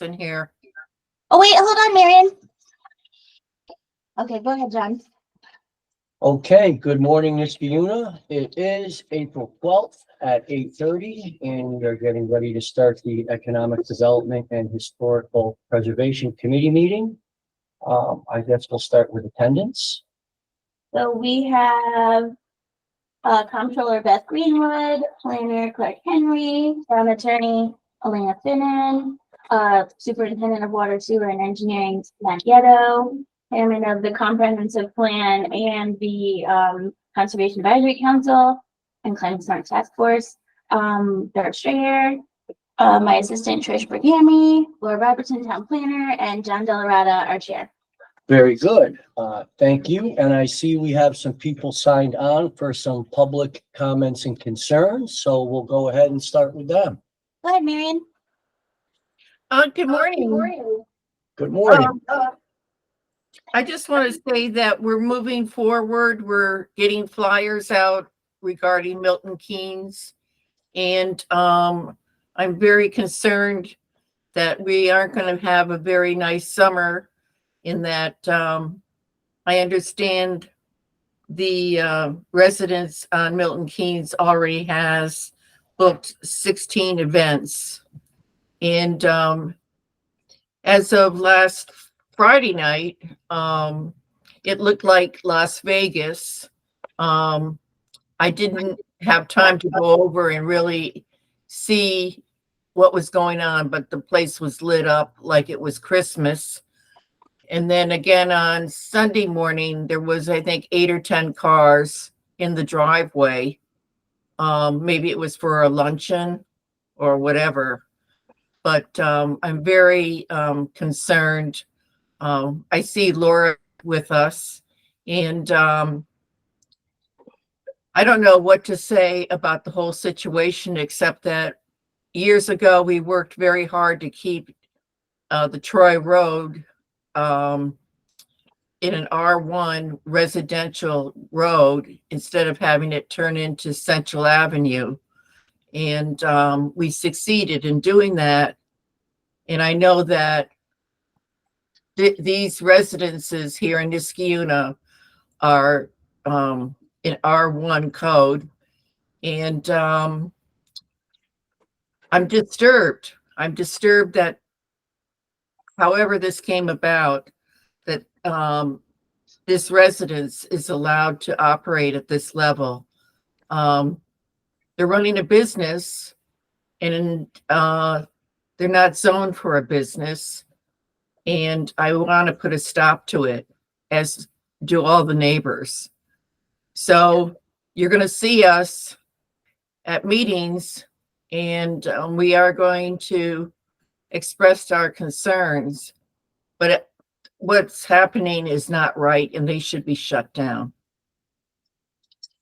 in here. Oh, wait, hold on, Marion. Okay, go ahead, John. Okay, good morning, Ms. Fiuna. It is April 12th at 8:30, and we are getting ready to start the Economic Development and Historical Preservation Committee meeting. I guess we'll start with attendance. So we have Comptroller Beth Greenwood, Planner Clark Henry, Town Attorney Elena Finnan, Superintendent of Water, Sewer, and Engineering Matt Yetto, Chairman of the Comprehensive Plan and the Conservation Advisory Council and Climate Smart Task Force, Dark Strayer, my assistant Trish Bergami, Laura Robertson, Town Planner, and John Delarada, our chair. Very good. Thank you. And I see we have some people signed on for some public comments and concerns, so we'll go ahead and start with them. Go ahead, Marion. Good morning. Good morning. I just want to say that we're moving forward. We're getting flyers out regarding Milton Keynes. And I'm very concerned that we aren't going to have a very nice summer, in that I understand the residents on Milton Keynes already has booked 16 events. And as of last Friday night, it looked like Las Vegas. I didn't have time to go over and really see what was going on, but the place was lit up like it was Christmas. And then again on Sunday morning, there was, I think, 8 or 10 cars in the driveway. Maybe it was for a luncheon or whatever. But I'm very concerned. I see Laura with us, and I don't know what to say about the whole situation, except that years ago we worked very hard to keep the Troy Road in an R1 residential road instead of having it turn into Central Avenue. And we succeeded in doing that. And I know that these residences here in Niskayuna are in R1 code. And I'm disturbed. I'm disturbed that however this came about, that this residence is allowed to operate at this level. They're running a business, and they're not zoned for a business. And I want to put a stop to it, as do all the neighbors. So you're going to see us at meetings, and we are going to express our concerns, but what's happening is not right, and they should be shut down.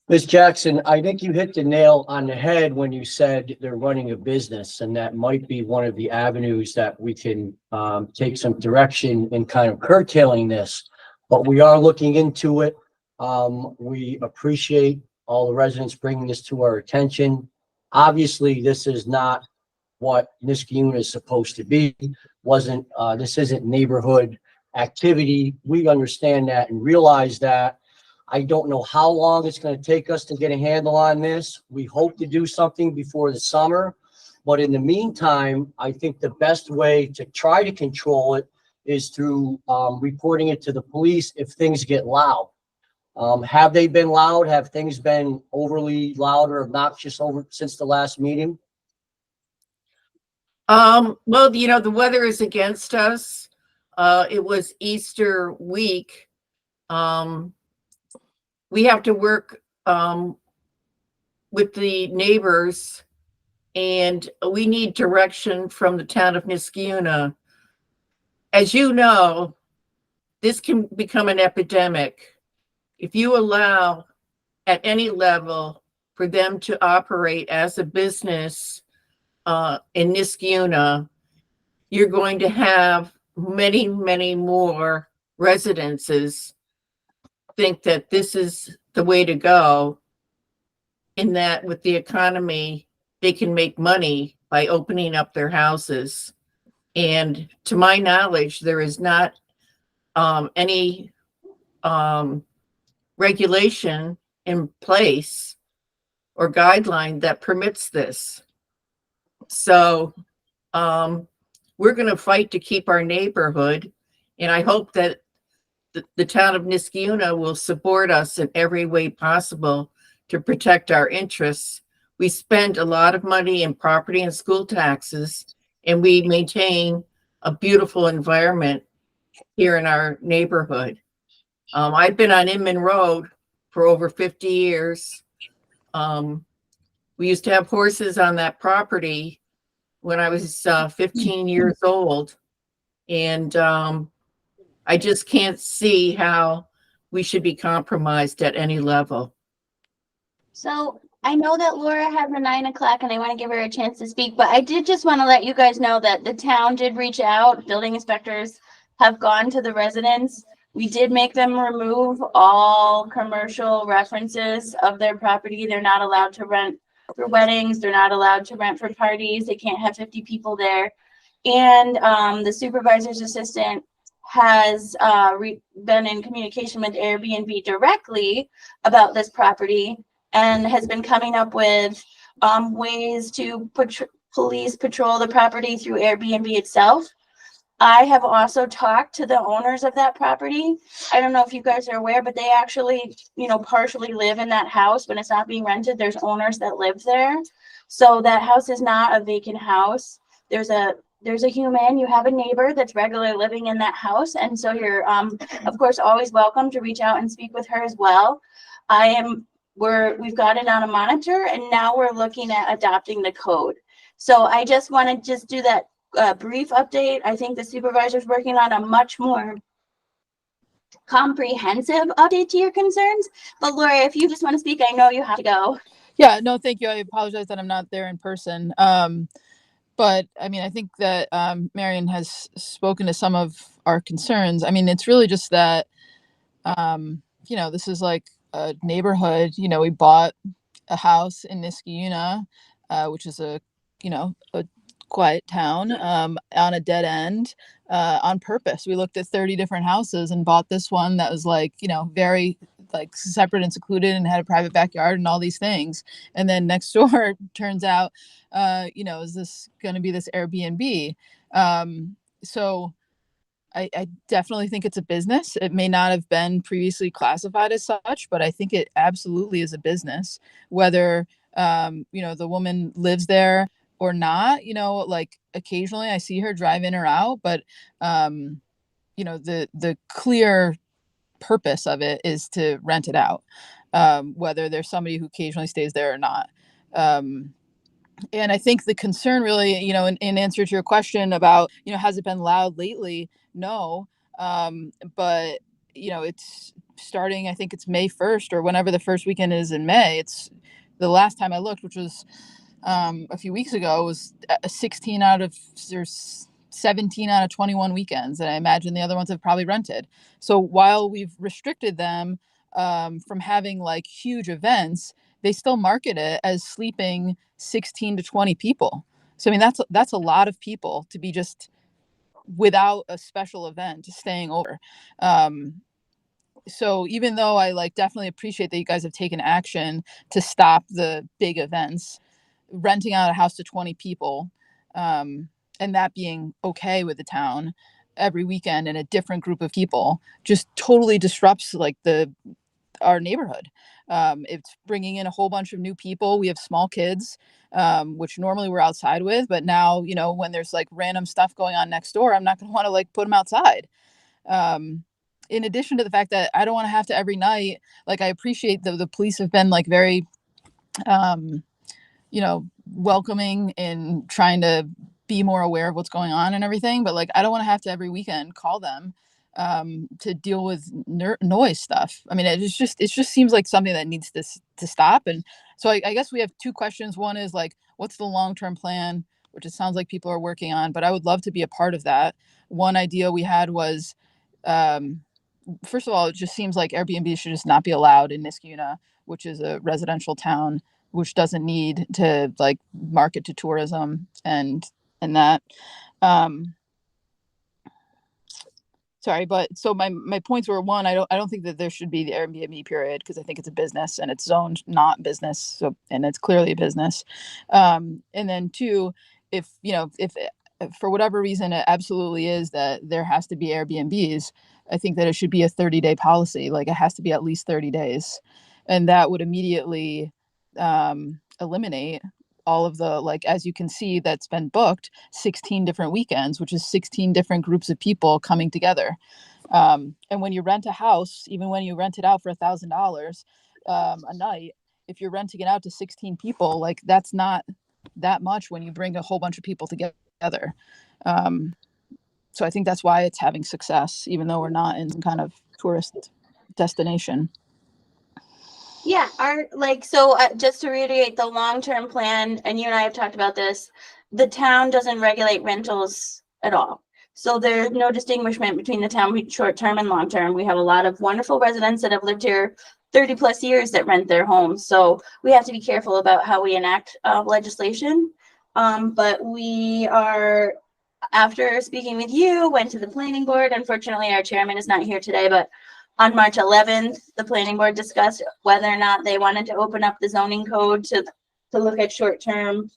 Ms. Jackson, I think you hit the nail on the head when you said they're running a business, and that might be one of the avenues that we can take some direction in kind of curtailing this. But we are looking into it. We appreciate all the residents bringing this to our attention. Obviously, this is not what Niskayuna is supposed to be. This isn't neighborhood activity. We understand that and realize that. I don't know how long it's going to take us to get a handle on this. We hope to do something before the summer, but in the meantime, I think the best way to try to control it is through reporting it to the police if things get loud. Have they been loud? Have things been overly loud or obnoxious since the last meeting? Well, the weather is against us. It was Easter week. We have to work with the neighbors, and we need direction from the town of Niskayuna. As you know, this can become an epidemic. If you allow at any level for them to operate as a business in Niskayuna, you're going to have many, many more residences think that this is the way to go, in that with the economy, they can make money by opening up their houses. And to my knowledge, there is not any regulation in place or guideline that permits this. So we're going to fight to keep our neighborhood. And I hope that the town of Niskayuna will support us in every way possible to protect our interests. We spend a lot of money in property and school taxes, and we maintain a beautiful environment here in our neighborhood. I've been on Inman Road for over 50 years. We used to have horses on that property when I was 15 years old. And I just can't see how we should be compromised at any level. So I know that Laura has a 9 o'clock and I want to give her a chance to speak, but I did just want to let you guys know that the town did reach out. Building inspectors have gone to the residents. We did make them remove all commercial references of their property. They're not allowed to rent for weddings. They're not allowed to rent for parties. They can't have 50 people there. And the supervisor's assistant has been in communication with Airbnb directly about this property and has been coming up with ways to police patrol the property through Airbnb itself. I have also talked to the owners of that property. I don't know if you guys are aware, but they actually, partially live in that house when it's not being rented. There's owners that live there. So that house is not a vacant house. There's a human, you have a neighbor that's regularly living in that house. And so you're, of course, always welcome to reach out and speak with her as well. We've got it on a monitor and now we're looking at adopting the code. So I just want to do that brief update. I think the supervisor's working on a much more comprehensive update to your concerns. But Laura, if you just want to speak, I know you have to go. Yeah, no, thank you. I apologize that I'm not there in person. But I mean, I think that Marion has spoken to some of our concerns. I mean, it's really just that, this is like a neighborhood. We bought a house in Niskayuna, which is a quiet town on a dead end on purpose. We looked at 30 different houses and bought this one that was very separate and secluded and had a private backyard and all these things. And then next door turns out, is this going to be this Airbnb? So I definitely think it's a business. It may not have been previously classified as such, but I think it absolutely is a business, whether, the woman lives there or not. Occasionally I see her drive in or out, but, the clear purpose of it is to rent it out, whether there's somebody who occasionally stays there or not. And I think the concern really, in answer to your question about, has it been loud lately? No. But, it's starting, I think it's May 1st or whenever the first weekend is in May. It's the last time I looked, which was a few weeks ago, was 17 out of 21 weekends. And I imagine the other ones have probably rented. So while we've restricted them from having huge events, they still market it as sleeping 16 to 20 people. So, I mean, that's a lot of people to be just without a special event staying over. So even though I definitely appreciate that you guys have taken action to stop the big events, renting out a house to 20 people, and that being okay with the town every weekend and a different group of people just totally disrupts our neighborhood. It's bringing in a whole bunch of new people. We have small kids, which normally we're outside with, but now, when there's random stuff going on next door, I'm not going to want to put them outside. In addition to the fact that I don't want to have to every night, I appreciate the police have been very, welcoming and trying to be more aware of what's going on and everything. But I don't want to have to every weekend call them to deal with noise stuff. I mean, it just seems like something that needs to stop. And so I guess we have two questions. One is what's the long-term plan, which it sounds like people are working on, but I would love to be a part of that. One idea we had was, first of all, it just seems like Airbnb should just not be allowed in Niskayuna, which is a residential town, which doesn't need to market to tourism and that. sorry, but so my points were, one, I don't think that there should be the Airbnb period, because I think it's a business and it's zoned not business. So, and it's clearly a business. And then two, if for whatever reason it absolutely is that there has to be Airbnbs, I think that it should be a 30-day policy. Like, it has to be at least 30 days. And that would immediately eliminate all of the, like, as you can see, that's been booked 16 different weekends, which is 16 different groups of people coming together. And when you rent a house, even when you rent it out for $1,000 a night, if you're renting it out to 16 people, like, that's not that much when you bring a whole bunch of people together. So I think that's why it's having success, even though we're not in some kind of tourist destination. Yeah, just to reiterate, the long-term plan, and you and I have talked about this, the town doesn't regulate rentals at all. So there's no distinguishment between the town short-term and long-term. We have a lot of wonderful residents that have lived here 30 plus years that rent their homes. So we have to be careful about how we enact legislation. But we are, after speaking with you, went to the planning board. Unfortunately, our chairman is not here today, but on March 11th, the planning board discussed whether or not they wanted to open up the zoning code to look at short-term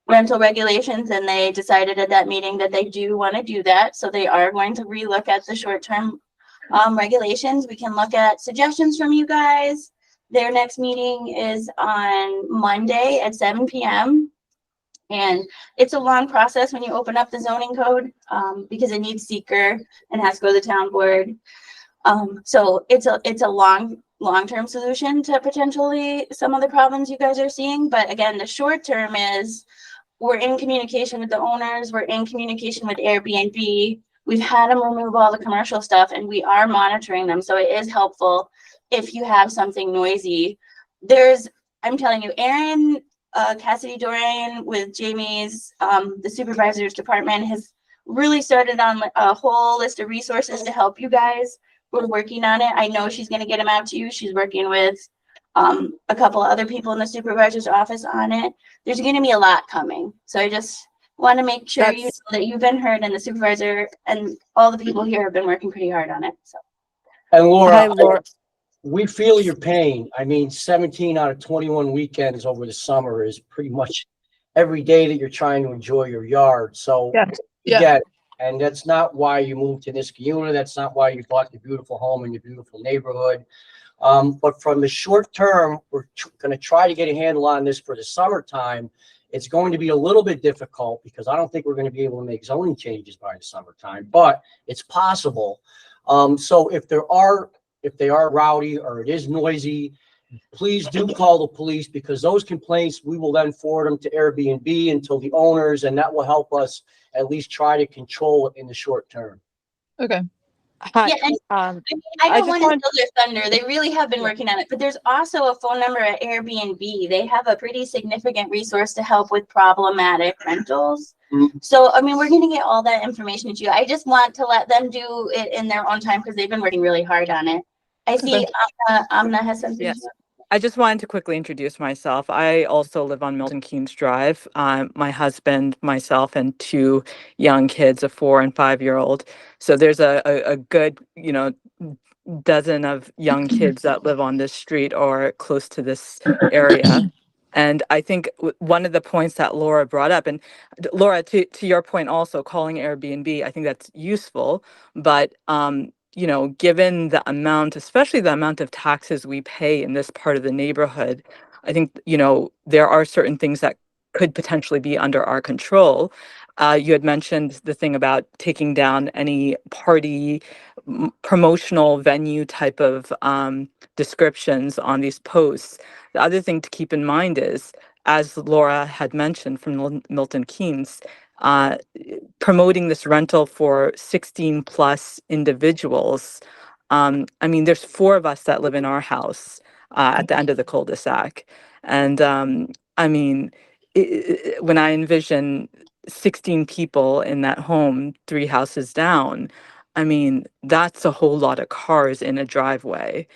rental regulations, and they decided at that meeting that they do want to do that. So they are going to relook at the short-term regulations. We can look at suggestions from you guys. Their next meeting is on Monday at 7 p.m. And it's a long process when you open up the zoning code because it needs seeker and has to go to the town board. So it's a long-term solution to potentially some of the problems you guys are seeing. But again, the short term is we're in communication with the owners. We're in communication with Airbnb. We've had them remove all the commercial stuff, and we are monitoring them. So it is helpful if you have something noisy. I'm telling you, Erin, Cassidy Dorian with Jamie's, the supervisor's department, has really started on a whole list of resources to help you guys. We're working on it. I know she's going to get them out to you. She's working with a couple of other people in the supervisor's office on it. There's going to be a lot coming. So I just want to make sure you know that you've been heard, and the supervisor and all the people here have been working pretty hard on it. So. And Laura, Hi, Laura. we feel your pain. I mean, 17 out of 21 weekends over the summer is pretty much every day that you're trying to enjoy your yard. So Yeah. And that's not why you moved to Niskayuna. That's not why you bought the beautiful home in your beautiful neighborhood. But from the short term, we're going to try to get a handle on this for the summertime. It's going to be a little bit difficult because I don't think we're going to be able to make zoning changes by the summertime, but it's possible. So if they are rowdy or it is noisy, please do call the police, because those complaints, we will then forward them to Airbnb until the owners, and that will help us at least try to control it in the short term. Okay. Hi. Yeah, and I don't want to steal their thunder. They really have been working on it, but there's also a phone number at Airbnb. They have a pretty significant resource to help with problematic rentals. Mm-hmm. So, I mean, we're going to get all that information to you. I just want to let them do it in their own time because they've been working really hard on it. I see Amna has something. Yes. I just wanted to quickly introduce myself. I also live on Milton Keynes Drive. My husband, myself, and two young kids, a 4 and 5-year-old. So there's a good, dozen of young kids that live on this street or close to this area. And I think one of the points that Laura brought up, and Laura, to your point also, calling Airbnb, I think that's useful, but given the amount, especially the amount of taxes we pay in this part of the neighborhood, I think, there are certain things that could potentially be under our control. You had mentioned the thing about taking down any party promotional venue type of descriptions on these posts. The other thing to keep in mind is, as Laura had mentioned from Milton Keynes, promoting this rental for 16 plus individuals. I mean, there's 4 of us that live in our house at the end of the cul-de-sac. And I mean, when I envision 16 people in that home, 3 houses down, I mean, that's a whole lot of cars in a driveway.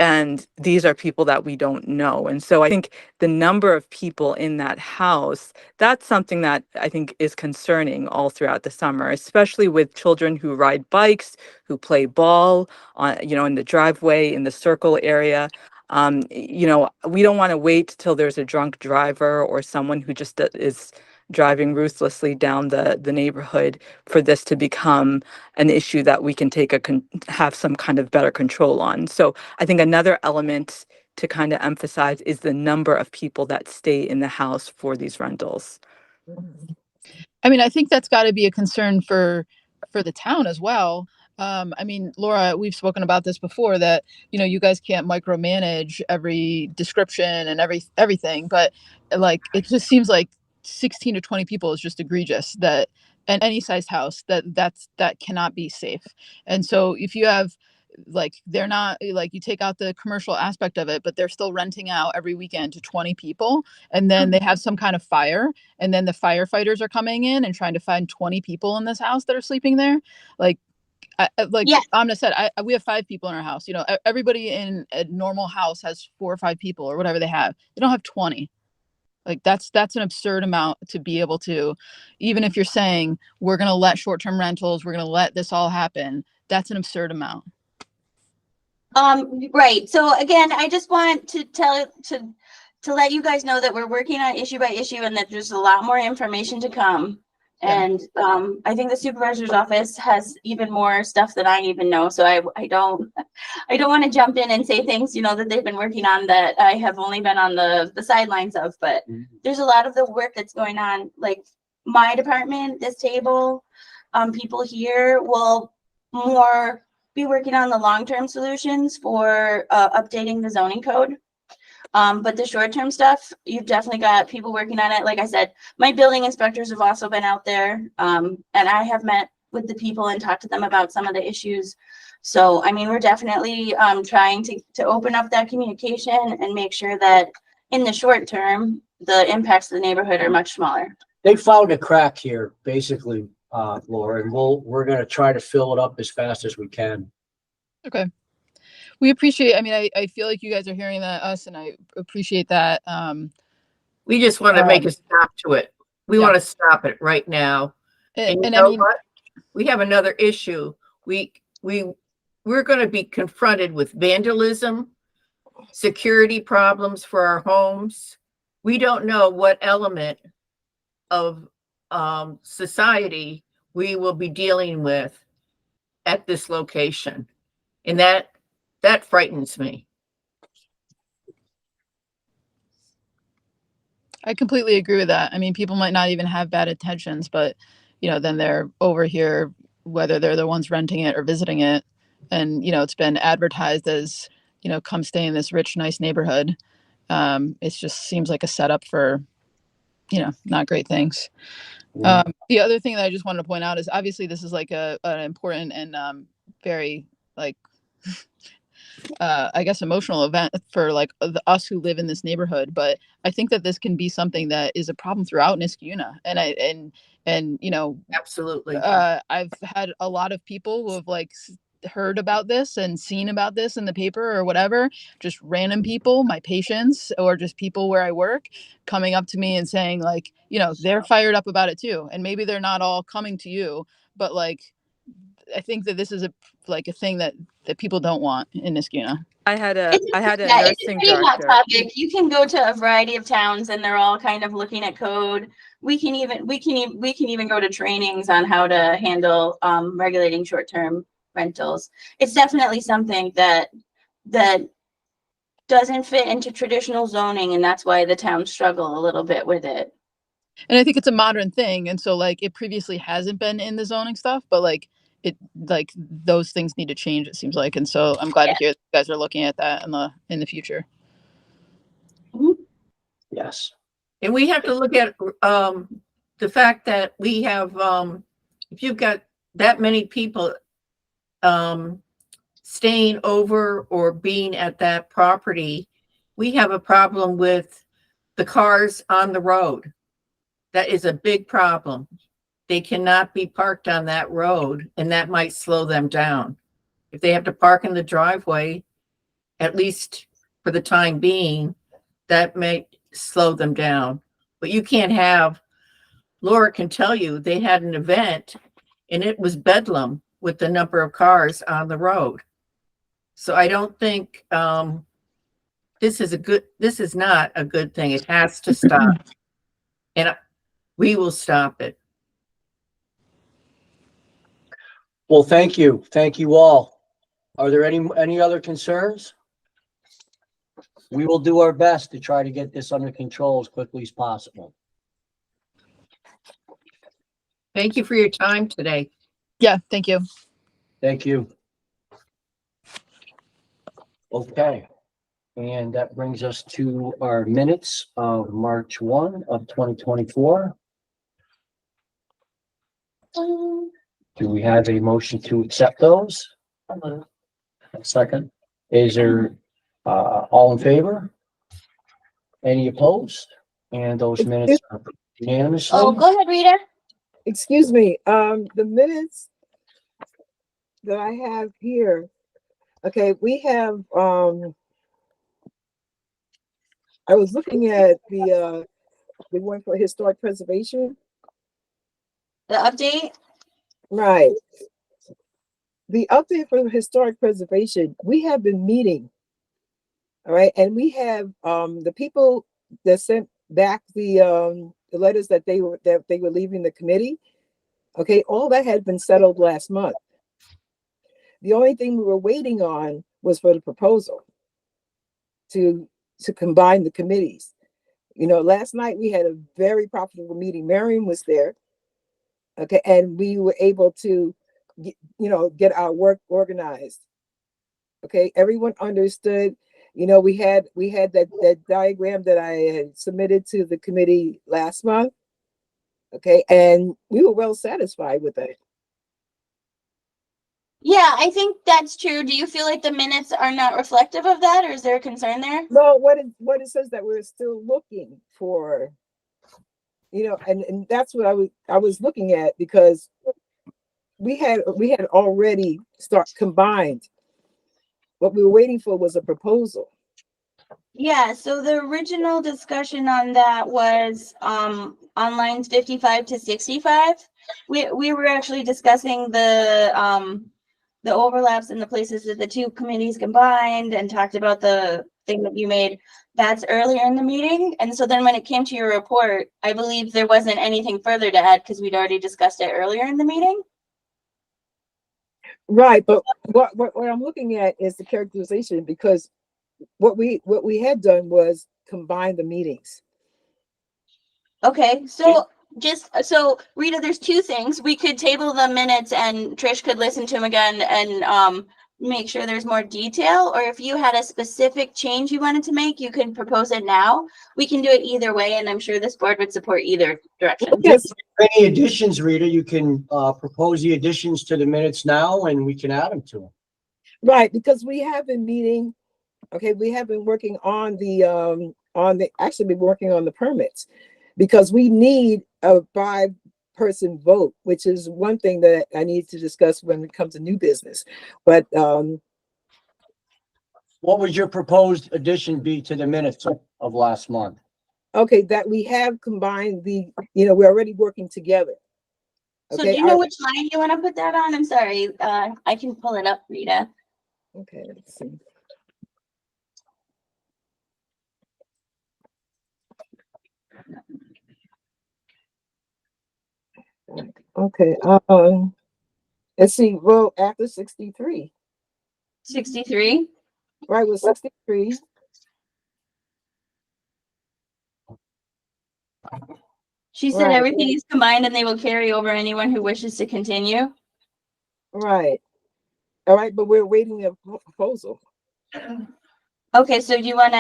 And these are people that we don't know. And so I think the number of people in that house, that's something that I think is concerning all throughout the summer, especially with children who ride bikes, who play ball on, in the driveway, in the circle area. We don't want to wait till there's a drunk driver or someone who just is driving ruthlessly down the neighborhood for this to become an issue that we can have some kind of better control on. So I think another element to kind of emphasize is the number of people that stay in the house for these rentals. I mean, I think that's got to be a concern for the town as well. I mean, Laura, we've spoken about this before, that you guys can't micromanage every description and everything, but like it just seems like 16 to 20 people is just egregious, that and any size house that cannot be safe. And so if you have, like, they're not, like, you take out the commercial aspect of it, but they're still renting out every weekend to 20 people, and then they have some kind of fire, and then the firefighters are coming in and trying to find 20 people in this house that are sleeping there. Like, Yeah. Amna said, we have 5 people in our house. Everybody in a normal house has 4 or 5 people or whatever they have. They don't have 20. Like, that's an absurd amount to be able to, even if you're saying we're going to let short-term rentals, we're going to let this all happen, that's an absurd amount. Right. So again, I just want to let you guys know that we're working on issue by issue and that there's a lot more information to come. Yeah. And I think the supervisor's office has even more stuff that I even know. So I don't want to jump in and say things, that they've been working on that I have only been on the sidelines of, but there's a lot of the work that's going on. Like my department, this table, people here will more be working on the long-term solutions for updating the zoning code. But the short-term stuff, you've definitely got people working on it. Like I said, my building inspectors have also been out there, and I have met with the people and talked to them about some of the issues. So, I mean, we're definitely trying to open up that communication and make sure that in the short term, the impacts to the neighborhood are much smaller. They found a crack here, basically, Laura, and we're going to try to fill it up as fast as we can. Okay. We appreciate, I mean, I feel like you guys are hearing us, and I appreciate that. We just want to make a stop to it. We Yeah. want to stop it right now. And you I know mean, what? We have another issue. We're going to be confronted with vandalism, security problems for our homes. We don't know what element of society we will be dealing with at this location. And that frightens me. I completely agree with that. I mean, people might not even have bad intentions, but then they're over here, whether they're the ones renting it or visiting it, and it's been advertised as, come stay in this rich, nice neighborhood. It just seems like a setup for, not great things. The other thing that I just wanted to point out is, obviously this is like an important and very, like, I guess, emotional event for like us who live in this neighborhood. But I think that this can be something that is a problem throughout Niskayuna. And Absolutely. I've had a lot of people who have like heard about this and seen about this in the paper or whatever, just random people, my patients, or just people where I work, coming up to me and saying, like, they're fired up about it too. And maybe they're not all coming to you, but like, I think that this is a thing that people don't want in Niskayuna. I had a It's a nursing pretty hot director. topic. You can go to a variety of towns and they're all kind of looking at code. We can even go to trainings on how to handle regulating short-term rentals. It's definitely something that doesn't fit into traditional zoning, and that's why the towns struggle a little bit with it. And I think it's a modern thing, and so like it previously hasn't been in the zoning stuff, but like those things need to change, it seems like. And so I'm glad to hear that you guys are looking at that in the future. Yes. And we have to look at the fact that we have, if you've got that many people staying over or being at that property, we have a problem with the cars on the road. That is a big problem. They cannot be parked on that road, and that might slow them down. If they have to park in the driveway, at least for the time being, that may slow them down. But you can't have, Laura can tell you, they had an event and it was bedlam with the number of cars on the road. So I don't think this is not a good thing. It has to stop. And we will stop it. Well, thank you. Thank you all. Are there any other concerns? We will do our best to try to get this under control as quickly as possible. Thank you for your time today. Yeah, thank you. Thank you. Okay. And that brings us to our minutes of March 1 of 2024. Do we have a motion to accept those? A second. Is there all in favor? Any opposed? And those minutes are unanimously. Oh, go ahead, Rita. Excuse me, the minutes that I have here, okay, we have, I was looking at the one for historic preservation, The update. right? The update for historic preservation, we have been meeting, all right, and we have, the people that sent back the letters that they were leaving the committee, okay, all that had been settled last month. The only thing we were waiting on was for the proposal to combine the committees. You know, last night we had a very profitable meeting. Marion was there. Okay, and we were able to get our work organized. Okay, everyone understood. You know, we had that diagram that I had submitted to the committee last month. Okay, and we were well satisfied with it. Yeah, I think that's true. Do you feel like the minutes are not reflective of that, or is there a concern there? No, what it says that we're still looking for, and that's what I was looking at, because we had already combined. What we were waiting for was a proposal. Yeah, so the original discussion on that was on lines 55 to 65. We were actually discussing the overlaps in the places that the two committees combined, and talked about the thing that you made. That's earlier in the meeting. And so then when it came to your report, I believe there wasn't anything further to add because we'd already discussed it earlier in the meeting. Right, but what I'm looking at is the characterization, because what we had done was combine the meetings. Okay, so Rita, there's two things. We could table the minutes and Trish could listen to them again and make sure there's more detail, or if you had a specific change you wanted to make, you can propose it now. We can do it either way, and I'm sure this board would support either direction. Yes. Any additions, Rita, you can propose the additions to the minutes now and we can add them to them. Right, because we have been meeting, okay, we have been working on actually been working on the permits, because we need a 5-person vote, which is one thing that I need to discuss when it comes to new business. But What would your proposed addition be to the minutes of last month? okay, that we have combined we're already working together. So Okay, do you know which line you want to put that on? I'm sorry, I can pull it up, Rita. okay, let's see. Okay, let's see, well, after 63, 63. right, with 63, She said Right. everything is combined and they will carry over anyone who wishes to continue. right. All right, but we're waiting a proposal. Okay, so you want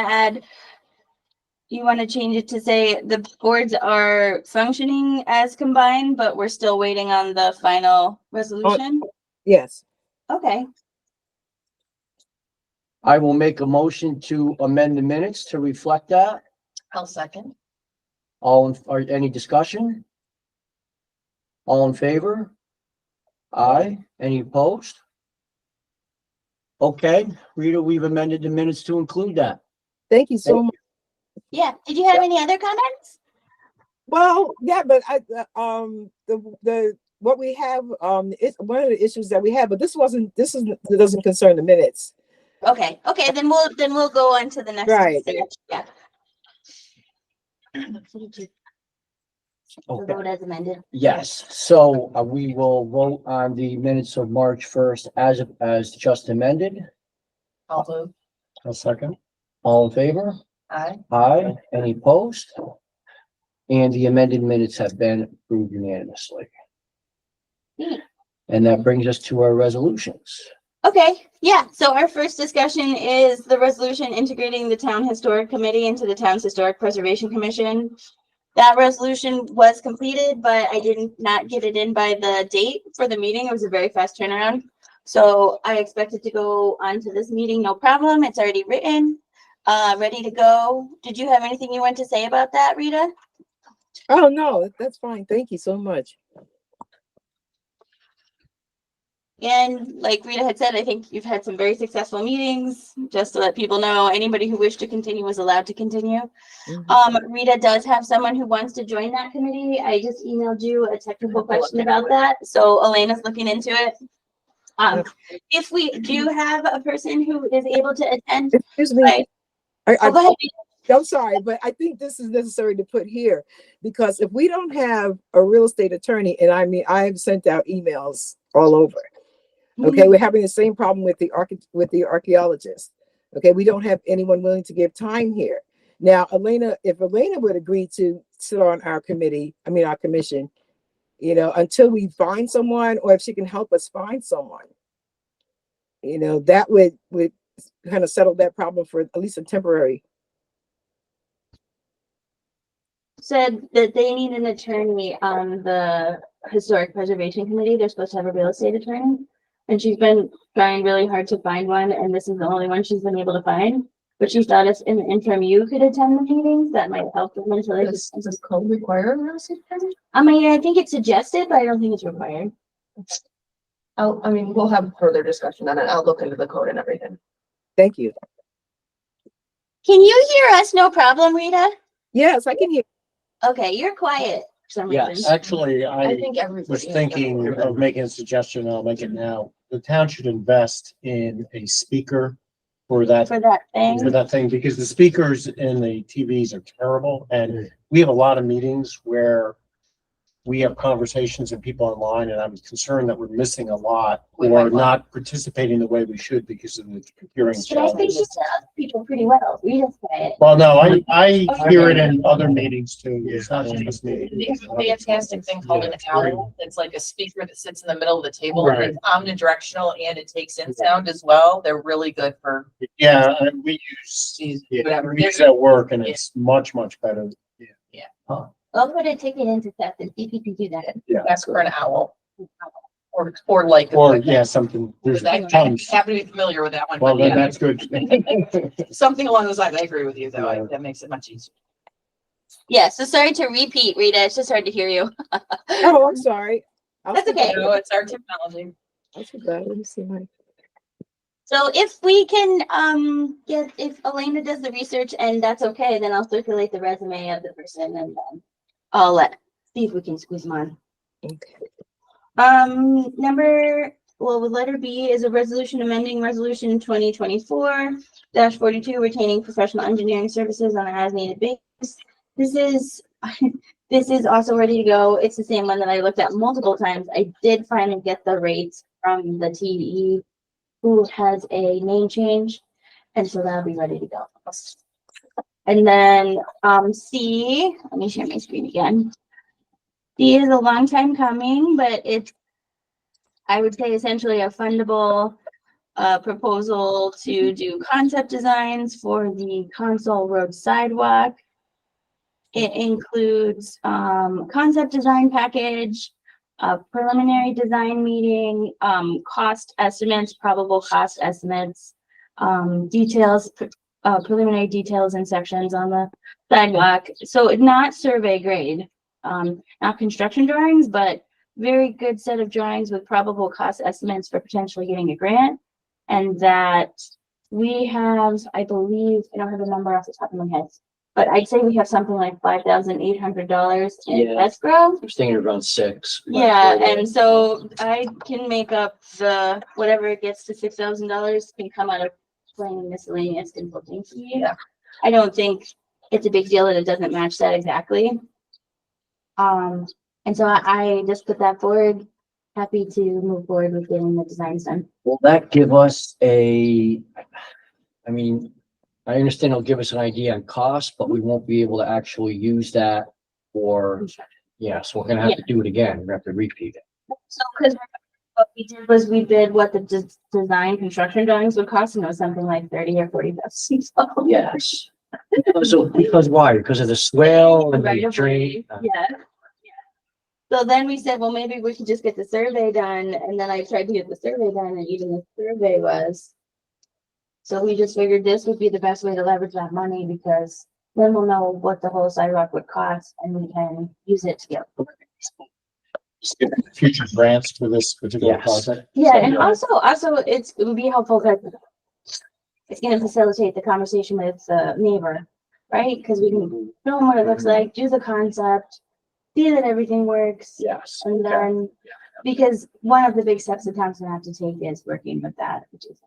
to change it to say the boards are functioning as combined, but we're still waiting on the final resolution? Yes. Okay, I will make a motion to amend the minutes to reflect that. I'll second. Or any discussion? All in favor? Aye. Any opposed? Okay, Rita, we've amended the minutes to include that. Thank you so much. Yeah, did you have any other comments? Well, yeah, but the what we have, it's one of the issues that we have, but this doesn't concern the minutes. Okay, then we'll go on to the next. Right. research. Yeah. The Okay. vote as amended. Yes, so we will vote on the minutes of March 1st as just amended. Although, A second. All in favor? aye. Aye. Any opposed? And the amended minutes have been approved unanimously. And that brings us to our resolutions. Okay, yeah, so our first discussion is the resolution integrating the Town Historic Committee into the Town's Historic Preservation Commission. That resolution was completed, but I did not get it in by the date for the meeting. It was a very fast turnaround. So I expect it to go on to this meeting, no problem. It's already written, ready to go. Did you have anything you want to say about that, Rita? Oh, no, that's fine. Thank you so much. And like Rita had said, I think you've had some very successful meetings. Just to let people know, anybody who wished to continue was allowed to continue. Rita does have someone who wants to join that committee. I just emailed you a technical question about that. So Elena's looking into it. If we do have a person who is able to attend, Excuse me. right. Go ahead. I'm sorry, but I think this is necessary to put here because if we don't have a real estate attorney, and I mean, I've sent out emails all over. Okay, we're having the same problem with the archaeologist. Okay, we don't have anyone willing to give time here. Now, if Elena would agree to sit on our committee, our commission, until we find someone, or if she can help us find someone, that would kind of settle that problem for at least a temporary. Said that they need an attorney on the Historic Preservation Committee. They're supposed to have a real estate attorney. And she's been trying really hard to find one, and this is the only one she's been able to find. But she thought if in the interim you could attend the meetings, that might help them until they Does code require a real estate attorney? I think it's suggested, but I don't think it's required. We'll have further discussion on it. I'll look into the code and everything. Thank you. Can you hear us? No problem, Rita? Yes, I can hear. Okay, you're quiet for some Yes. reason. Actually, I I think everybody. was thinking of making a suggestion, and I'll make it now. The town should invest in a speaker for that For that thing. because the speakers in the TVs are terrible. And we have a lot of meetings where we have conversations and people online, and I'm concerned that we're missing a lot or not participating the way we should because of the hearing But I think challenges. she tells people pretty well. Rita's quiet. Well, no, I hear it in other meetings too. It's not just me. They have a fantastic thing called an owl. It's like a speaker that sits in the middle of the table and it's omnidirectional and it takes in sound as well. They're really good for. Yeah, and we use at work and it's much, much better. I'll put a ticket into Seth and see if he can do that. Yeah. Ask for an owl. Or like. Or, yeah, something, there's I tons. happen to be familiar with that one. Well, but then yeah. that's good. Something along those lines. I agree with you though. Yeah. That makes it much easier. Yeah, so sorry to repeat, Rita. It's just hard to hear you. Oh, I'm sorry. That's okay. No, it's our technology. I forgot. Let me see my. So if we can, if Elena does the research and that's okay, then I'll circulate the resume of the person and then I'll see if we can squeeze them on. Okay. Letter B is a resolution amending resolution 2024-42, retaining professional engineering services on an as-needed basis. This is also ready to go. It's the same one that I looked at multiple times. I did finally get the rates from the TE who has a name change, and so that'll be ready to go. And then C, let me share my screen again. C is a long time coming, but it's, I would say, essentially a fundable proposal to do concept designs for the Console Road sidewalk. It includes concept design package, preliminary design meeting, cost estimates, probable cost estimates, details, preliminary details and sections on the sidewalk. So not survey grade, not construction drawings, but very good set of drawings with probable cost estimates for potentially getting a grant. and that we have, I believe, I don't have a number off the top of my head, but I'd say we have something like $5,800 in Yeah. escrow. I was thinking around 6. Yeah, and so I can make up the, whatever it gets to $6,000 can come out of plain miscellaneous consulting fee. Yeah. I don't think it's a big deal that it doesn't match that exactly. And so I just put that forward, happy to move forward with getting the designs done. Will that give us I mean, I understand it'll give us an idea on cost, but we won't be able to actually use that for, yeah, so we're gonna have to do it again. We have to repeat it. So, because what we did was we bid what the design construction drawings would cost, and it was something like 30 or 40,000. Yes. Because why? Because of the swale and Right the of drain? way, yeah. So then we said, well, maybe we could just get the survey done, and then I tried to get the survey done, and even the survey was. So we just figured this would be the best way to leverage that money, because then we'll know what the whole sidewalk would cost, and we can use it to get. Future grants for this particular Yes. project. Yeah, and also it would be helpful because it's gonna facilitate the conversation with the neighbor, right? Because we can show them what it looks like, do the concept, see that everything works, Yes. and then, because one of the big steps the town's gonna have to take is working with that, which is.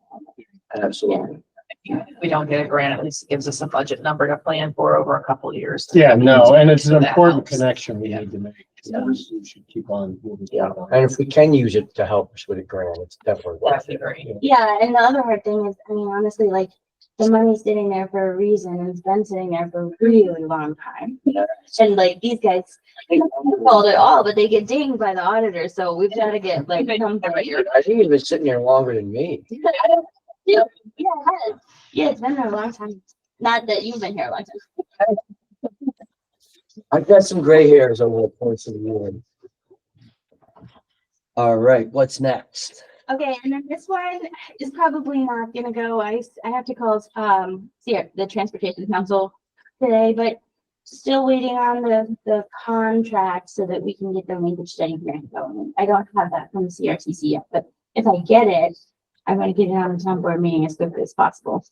Absolutely. If we don't get a grant, at least it gives us a budget number to plan for over a couple of years. Yeah, no, and it's an So that important helps. connection we Yeah. need to make. Yeah. We should keep on moving. Yeah, forward. and if we can use it to help us with a grant, it's definitely worth That'd be it. great. Yeah, and the other hard thing is, I mean, honestly, like, the money's sitting there for a reason, and it's been sitting there for a really long time. And like, these guys, they called it all, but they get dinged by the auditor, so we've gotta get like. something. I think it's been sitting there longer than me. Yeah, it has. Yeah, it's been there a long time. Not that you've been here a long time. I've got some gray hairs over the course of the year. All right, what's next? Okay, and then this one is probably not gonna go. I have to call the Transportation Council today, but still waiting on the contract so that we can get the linkage study grant going. I don't have that from the CRTC yet, but if I get it, I'm gonna get it on the town board meeting as quickly as possible.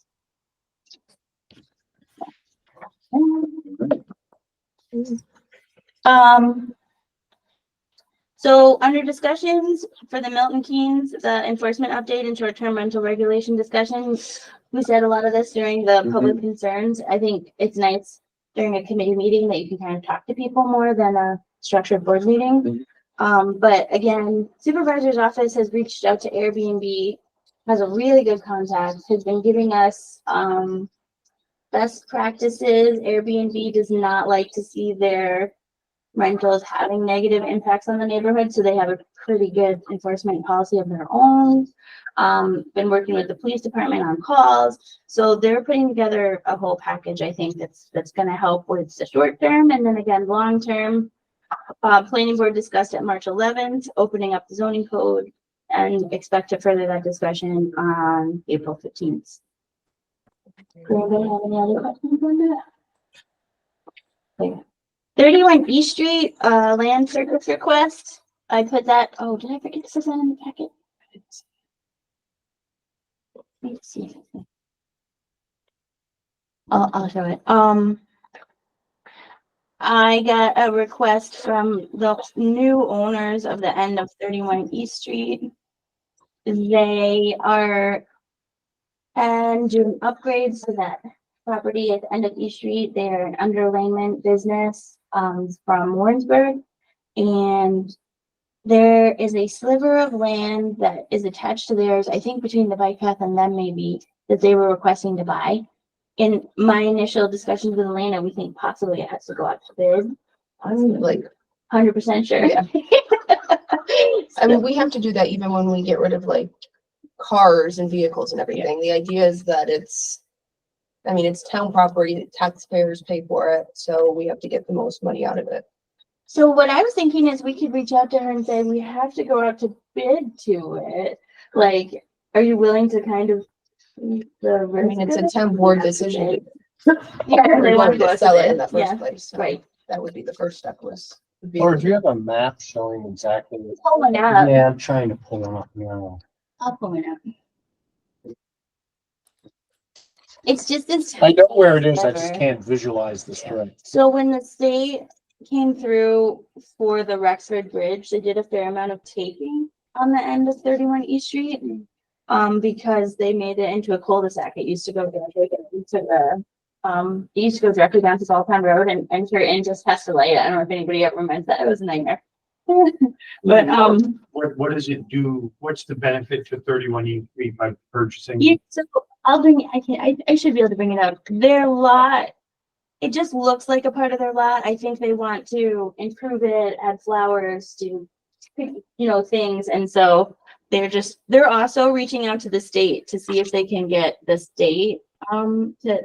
So under discussions for the Milton Keynes, the enforcement update and short-term rental regulation discussion, we said a lot of this during the public concerns. I think it's nice during a committee meeting that you can kind of talk to people more than a structured board meeting. But again, supervisor's office has reached out to Airbnb, has a really good contact, has been giving us best practices. Airbnb does not like to see their rentals having negative impacts on the neighborhood, so they have a pretty good enforcement policy of their own. Been working with the police department on calls, so they're putting together a whole package, I think, that's gonna help with the short term, and then again, long term. Planning board discussed at March 11th, opening up the zoning code, and expect to further that discussion on April 15th. Does anybody have any other questions on that? Okay. 31 East Street, land service request. I put that, oh, did I forget to put that in the packet? Let's see. I'll show it. I got a request from the new owners of the end of 31 East Street. They are and doing upgrades to that property at the end of East Street. They're an underlayment business from Warrensburg. And there is a sliver of land that is attached to theirs, I think between the bike path and them maybe, that they were requesting to buy. In my initial discussions with Elena, we think possibly it has to go out to bid. I'm like, 100% sure. Yeah. I mean, we have to do that even when we get rid of like cars and vehicles and everything. The idea is that it's town property, taxpayers pay for it, so we have to get the most money out of it. So what I was thinking is we could reach out to her and say, we have to go out to bid to it. Like, are you willing to kind of? It's a town board decision. Yeah, We wanted to sell it in the Yeah, first place. So right. That would be the first step would be- Or if you have a map showing exactly. Pull one out. Yeah, I'm trying to pull them up now. I'll pull it out. It's just as. I know where it is, I just Ever. can't visualize the strip. So when the state came through for the Rexford Bridge, they did a fair amount of taking on the end of 31 East Street. Because they made it into a cul-de-sac. It used to go directly into the, it used to go directly down to Saltown Road and enter into Castellate. I don't know if anybody ever remembers that. It was a nightmare. But, What does it do? What's the benefit to 31 E Street by purchasing? so I'll bring, I should be able to bring it up. Their lot, it just looks like a part of their lot. I think they want to improve it, add flowers, do, things. And so they're also reaching out to the state to see if they can get the state, to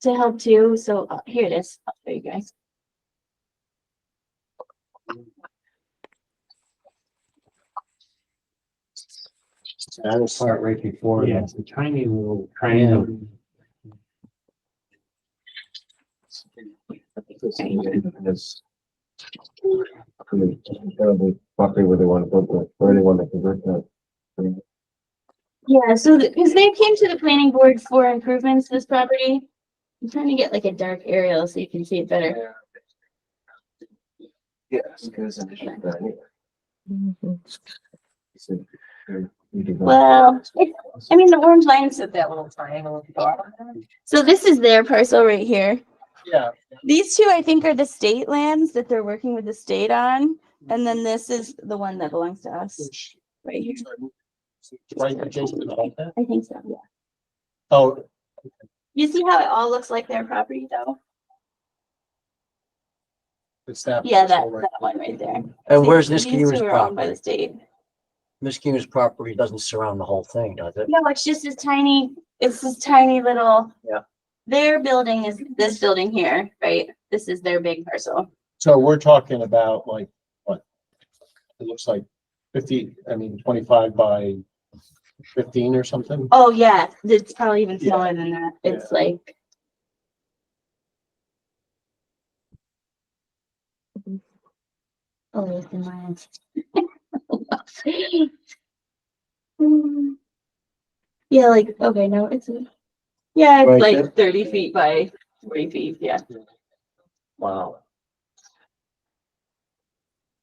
help too. So here it is. I'll show you guys. That was part right before. Yeah, it's a tiny little triangle. Property where they want to put, where they want to convert that. Yeah, so because they came to the planning board for improvements to this property. I'm trying to get like a dark aerial so you can see it better. Yes, because an issue with that anyway. Well, I mean, the orange lines. Sit that little triangle. So this is their parcel right here. Yeah. These two, I think, are the state lands that they're working with the state on. And then this is the one that belongs to us right here. Right adjacent to all that? I think so, yeah. Oh, You see how it all looks like their property though? it's that. Yeah, that, parcel right that one right there. And where's These Niskiu's two are owned by the property? state. Niskiu's property doesn't surround the whole thing, does it? No, it's just this tiny, it's this tiny little. Yeah. Their building is this building here, right? This is their big parcel. So we're talking about like, what? It looks like 25 by 15 or something. Oh, yeah, it's probably even Yeah. smaller than that. It's like. Oh, it's in my hands. Yeah, like, okay, no, it's Right like there? 30 feet by 40 feet, yeah. Wow.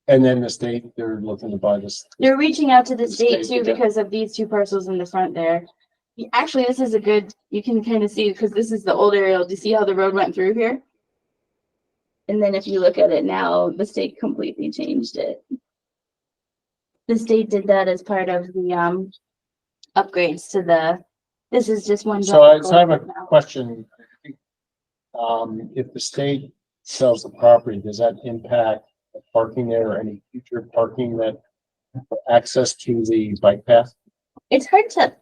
And then the state, they're looking to buy this. They're reaching out to the state State, too yeah. because of these two parcels in the front there. Actually, this is a good, you can kind of see, because this is the old aerial. Do you see how the road went through here? And then if you look at it now, the state completely changed it. The state did that as part of the upgrades to the, this is just one. So I block have a now. question. If the state sells the property, does that impact the parking there or any future parking that access to the bike path? It's hard to.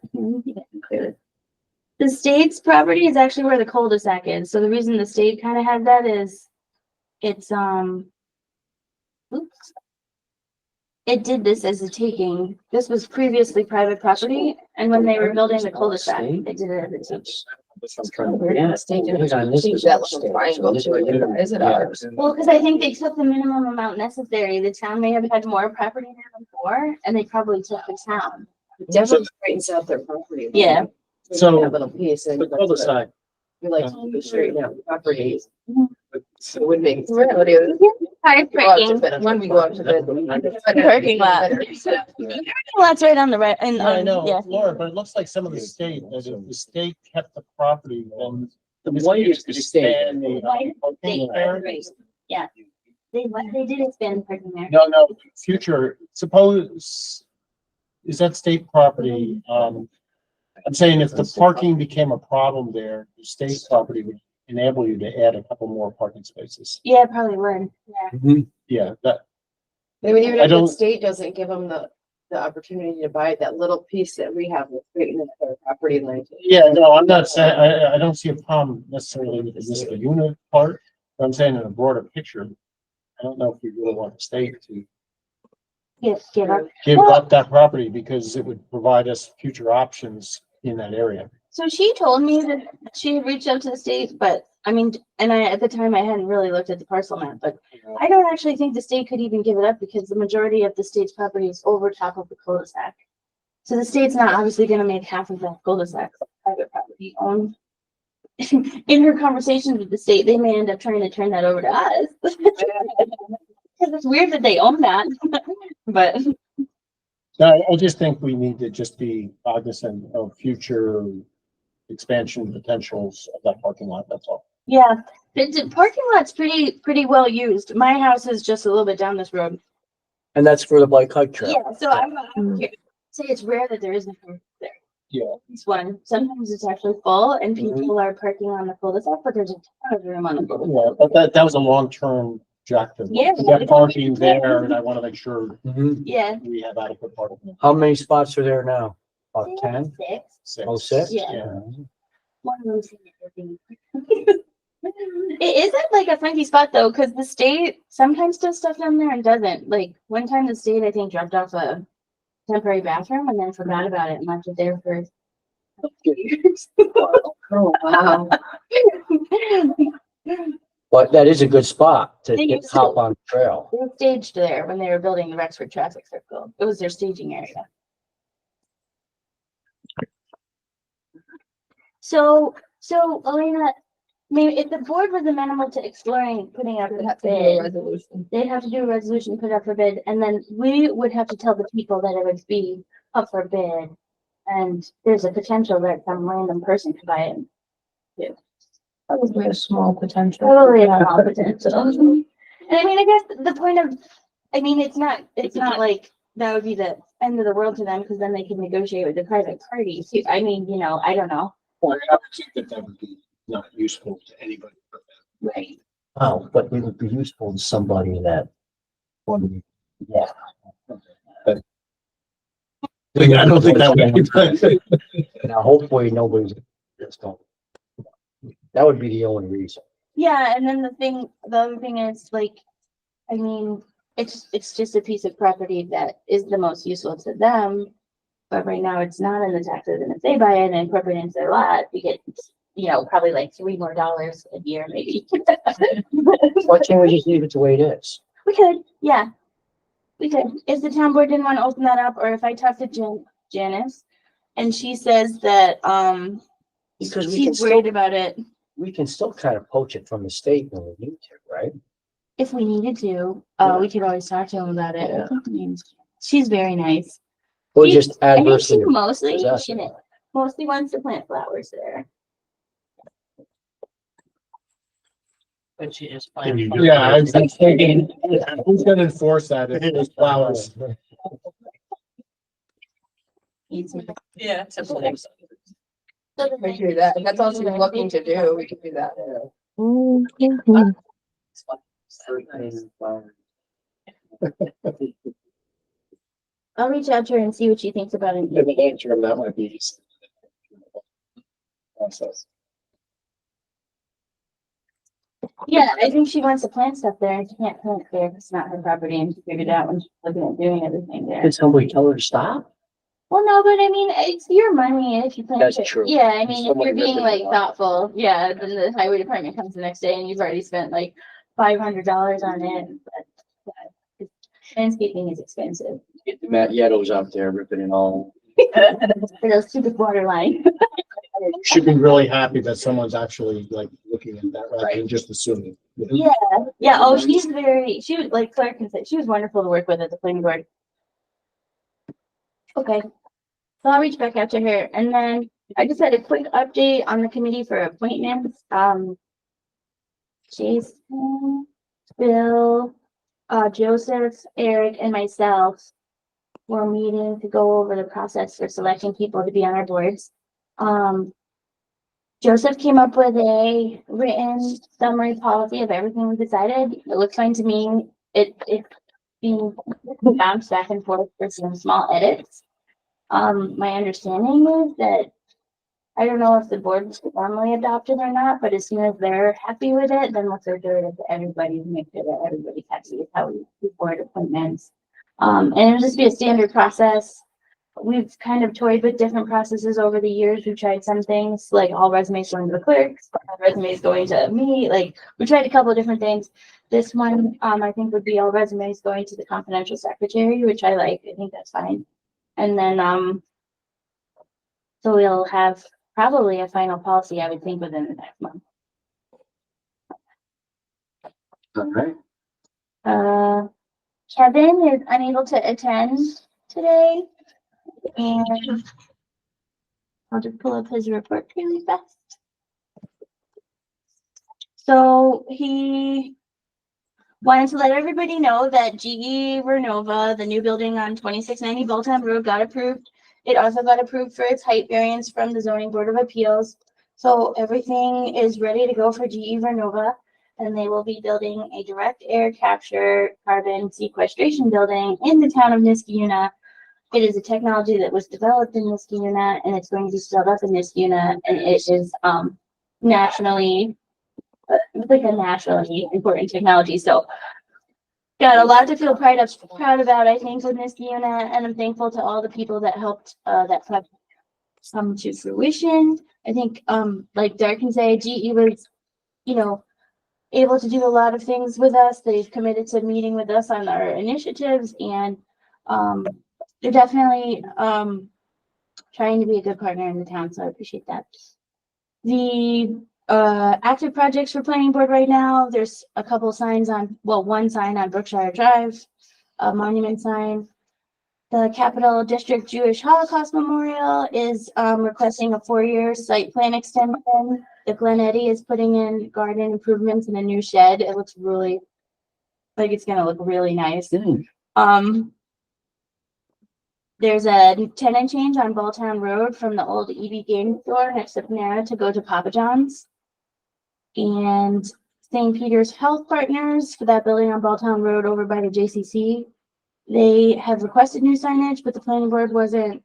The state's property is actually where the cul-de-sac is. So the reason the state kind of had that is it's, oops. It did this as a taking. This was previously private property. And when they were building the cul-de-sac, they did it as a take. Yeah, state didn't change that little triangle to it. Is it ours? Well, because I think they took the minimum amount necessary. The town may have had more property there before, and they probably took the town. Definitely straightens out their property. Yeah. So That little piece. And the cul-de-sac, we like to straighten out properties. Mhm. So it would make. Hard parking. When we go out to the. Parking lot. Parking lot's right on the right, and, yeah, I know, yeah. Laura, but it looks like some of the state, that if the state kept the property, then. The white is the state. expand the, White parking state, there. right. Yeah. They did expand parking there. No, future, suppose, is that state property, I'm saying if the parking became a problem there, the state property would enable you to add a couple more parking spaces. Yeah, it probably would, yeah. Yeah, that, Maybe even I if the don't- state doesn't give them the opportunity to buy that little piece that we have with straighten their property line. yeah, no, I'm not saying, I don't see a problem necessarily with this unit part, but I'm saying in a broader picture, I don't know if we really want the state to Give up. give up that property because it would provide us future options in that area. So she told me that she had reached out to the state, but I mean, and at the time I hadn't really looked at the parcel map, but I don't actually think the state could even give it up because the majority of the state's property is over top of the cul-de-sac. So the state's not obviously gonna make half of that cul-de-sac private property owned. in her conversations with the state, they may end up trying to turn that over to us. Because it's weird that they own that, but No, I just think we need to just be cognizant of future expansion potentials of that parking lot, that's all. yeah, the parking lot's pretty well used. My house is just a little bit down this road. And that's for the bike hike trail. Yeah, so I would say it's rare that there isn't room there. Yeah. It's one. Sometimes it's actually full and people are parking on the cul-de-sac, but there's a ton of room on the cul-de-sac. Yeah, but that was a long-term objective. Yeah. We have parking there, and I want to make sure Mhm. Yeah. we have adequate parking. How many spots are there now? About 10? Six. Oh, six? Yeah. One of them's in it. It isn't like a funky spot though, because the state sometimes does stuff down there and doesn't. Like one time the state, I think, dropped off a temporary bathroom and then forgot about it and left it there for years. Oh, wow. But that is a good spot to They get used hop to. on the trail. They were staged there when they were building the Rexford Traffic Circle. It was their staging area. So Elena, maybe if the board was amenable to exploring putting up We'd a have to do a bid, resolution. they'd have to do a resolution, put up for bid, and then we would have to tell the people that it would be up for bid. And there's a potential that some random person could buy it. Probably a small potential. Probably a small potential. And I mean, I guess the point of, I mean, it's not like that would be the end of the world to them because then they can negotiate with the private parties. I mean, you know, I don't know. Well, I would think that that would be not useful to anybody. Right. Oh, but it would be useful to somebody that. Yeah. I don't think that would be. Now, hopefully nobody's just going. That would be the only reason. Yeah, and then the other thing is like, I mean, it's just a piece of property that is the most useful to them. But right now it's not in the taxes, and if they buy it and incorporate it into their lot, we get, you know, probably like $3 more a year, maybe. Why can't we just leave it the way it is? We could, yeah. We could, if the town board didn't want to open that up, or if I talked to Janice, and she says that, Because we can she's worried still, about it. we can still kind of poach it from the state when we need to, right? If we needed to, we could always talk to him about it. Yeah. I mean, she's very nice. Or She- just I think she adversely. mostly, possess it. mostly wants to plant flowers there. But she is. Yeah, I was thinking, who's gonna enforce that if there's flowers? Yeah, typical. So the We thing- could do that. If that's all she's looking to do, we could do that. I'll reach out to her and see what she thinks about it. In the long term, that might be. Process. Yeah, I think she wants to plant stuff there and she can't plant there. If it's not her property and she figured out when she's looking at doing everything there. Did somebody tell her to stop? Well, no, but I mean, it's your money if you plant That's it. true. Yeah, I mean, if Somebody you're being ripping like it off. thoughtful, yeah, then the highway department comes the next day and you've already spent like $500 on it. But landscaping is expensive. Get the Matt Yettos out there ripping it all. For those stupid water lines. Should be really happy that someone's actually like looking at that rather than just assuming. Yeah, yeah. Oh, she was like Claire can say, she was wonderful to work with at the planning board. Okay. So I'll reach back out to her and then I just had a quick update on the committee for appointments. Jason, Bill, Joseph, Eric, and myself were meeting to go over the process for selecting people to be on our boards. Joseph came up with a written summary policy of everything we decided. It looks fine to me. It being bounced back and forth for some small edits. My understanding is that I don't know if the board formally adopted or not, but as soon as they're happy with it, then we'll circulate it to everybody to make sure that everybody's happy with how we do board appointments. And it'll just be a standard process. We've kind of toyed with different processes over the years. We've tried some things like all resumes going to the clerks, all resumes going to me. Like we tried a couple of different things. This one, I think would be all resumes going to the confidential secretary, which I like. I think that's fine. And then, so we'll have probably a final policy, I would think, within the next month. All right. Kevin is unable to attend today. And I'll just pull up his report really fast. So he wanted to let everybody know that GE Vernova, the new building on 2690 Bolton Road, got approved. It also got approved for its height variance from the Zoning Board of Appeals. So everything is ready to go for GE Vernova, and they will be building a direct air capture carbon sequestration building in the town of Niskayuna. It is a technology that was developed in Niskayuna, and it's going to be scaled up in Niskayuna, and it is nationally like a nationally important technology. So got a lot to feel proud about, I think, with Niskayuna, and I'm thankful to all the people that helped that project come to fruition. I think, like Derek can say, GE was, you know, able to do a lot of things with us. They've committed to meeting with us on our initiatives, and they're definitely trying to be a good partner in the town, so I appreciate that. The active projects for planning board right now, there's a couple signs on, well, one sign on Brookshire Drive, a monument sign. The Capital District Jewish Holocaust Memorial is requesting a 4-year site plan extension. The Glen Eddy is putting in garden improvements and a new shed. It looks really, like it's gonna look really nice. There's a tenant change on Balltown Road from the old EB game store next to Panera to go to Papa John's. And St. Peter's Health Partners for that building on Balltown Road over by the JCC. They have requested new signage, but the planning board wasn't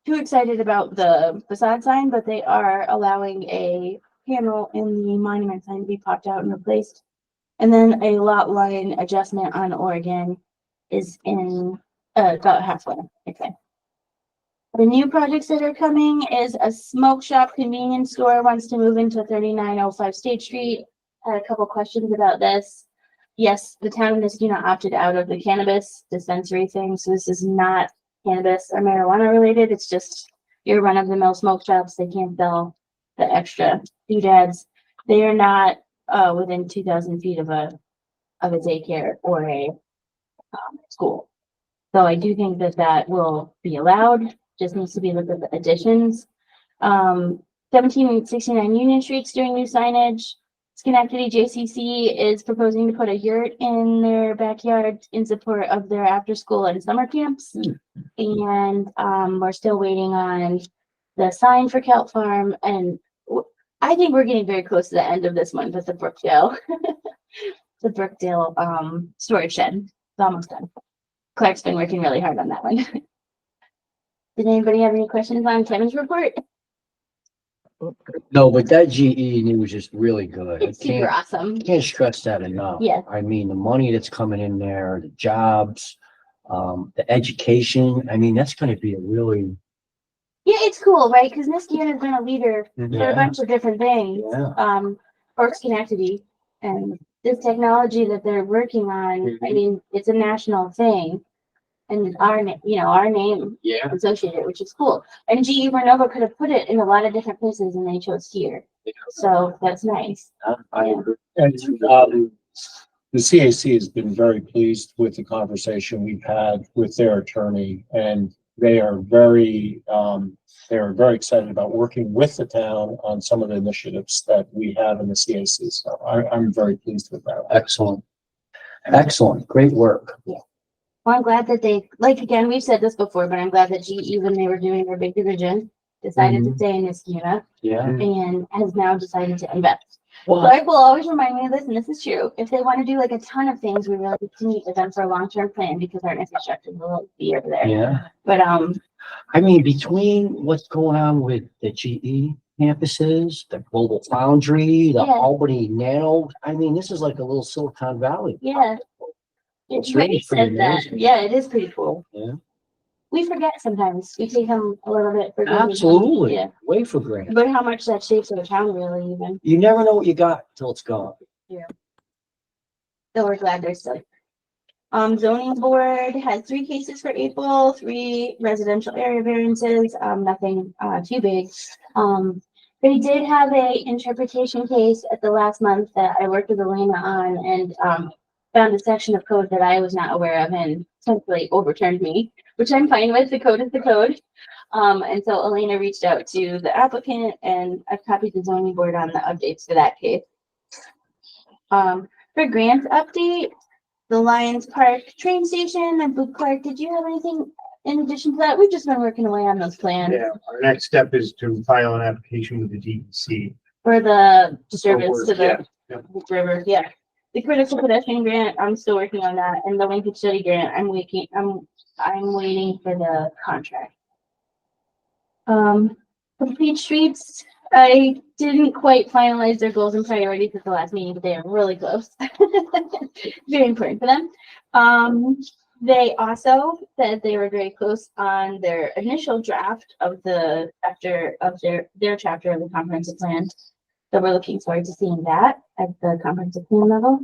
too excited about the facade sign, but they are allowing a panel in the monument sign to be popped out and replaced. And then a lot line adjustment on Oregon is in about halfway. Okay. The new projects that are coming is a smoke shop convenience store wants to move into 3905 State Street. Had a couple questions about this. Yes, the town of Niskayuna opted out of the cannabis dispensary thing, so this is not cannabis or marijuana related. It's just your run-of-the-mill smoke shops. They can't sell the extra doodads. They are not within 2,000 feet of a daycare or a school. So I do think that that will be allowed. Just needs to be looked at the additions. 1769 Union Street's doing new signage. Schenectady JCC is proposing to put a yurt in their backyard in support of their after school and summer camps. And we're still waiting on the sign for Kelp Farm. And I think we're getting very close to the end of this month with the Brookdale, the Brookdale storage shed. It's almost done. Clark's been working really hard on that one. Did anybody have any questions on Kevin's report? No, but that GE news was just really good. It's super awesome. Can't stress that enough. Yeah. I mean, the money that's coming in there, the jobs, the education, I mean, that's gonna be a really. Yeah, it's cool, right? Because Niskayuna has been a leader for Yeah. a bunch of different things. Yeah. Or Schenectady. And this technology that they're working on, I mean, it's a national thing. And our name Yeah. associated, which is cool. And GE Vernova could have put it in a lot of different places and they chose here. So that's nice. I agree. And the CAC has been very pleased with the conversation we've had with their attorney, and they are very excited about working with the town on some of the initiatives that we have in the CAC. So I'm very pleased with that. Excellent. Excellent. Great work. Well, I'm glad that they, like, again, we've said this before, but I'm glad that GE, when they were doing their big division, decided to stay in Niskayuna Yeah. and has now decided to invest. Well, Clark will always remind me of this, and this is true. If they want to do like a ton of things, we really need to meet with them for a long-term plan because our infrastructure will be over there. yeah. But I mean, between what's going on with the GE campuses, the Global Foundry, the Yeah. Albany Nano, I mean, this is like a little Silicon Valley. yeah, It's Ray really said pretty that. amazing. Yeah, it is pretty cool. Yeah. We forget sometimes. We take them a little bit for granted. Absolutely. Yeah, Way for granted. but how much that shapes our town really even. You never know what you got till it's gone. So we're glad they're still. Zoning board had 3 cases for April, 3 residential area variances, nothing, too big. They did have a interpretation case at the last month that I worked with Elena on and, found a section of code that I was not aware of and essentially overturned me, which I'm fine with. The code is the code. And so Elena reached out to the applicant and I've copied the zoning board on the updates for that case. For grant update, the Lions Park train station and Blue Clark, did you have anything in addition to that? We've just been working away on those plans Yeah, our next step is to file an application with the DEC. for the disturbance to Yeah, the yeah. river, yeah. The critical pedestrian grant, I'm still working on that, and the linkage study grant, I'm waiting for the contract. Complete streets, I didn't quite finalize their goals and priorities at the last meeting, but they are really close. Very important for them. They also said they were very close on their initial draft of the chapter of their chapter of the comprehensive plan. So we're looking forward to seeing that at the comprehensive plan level.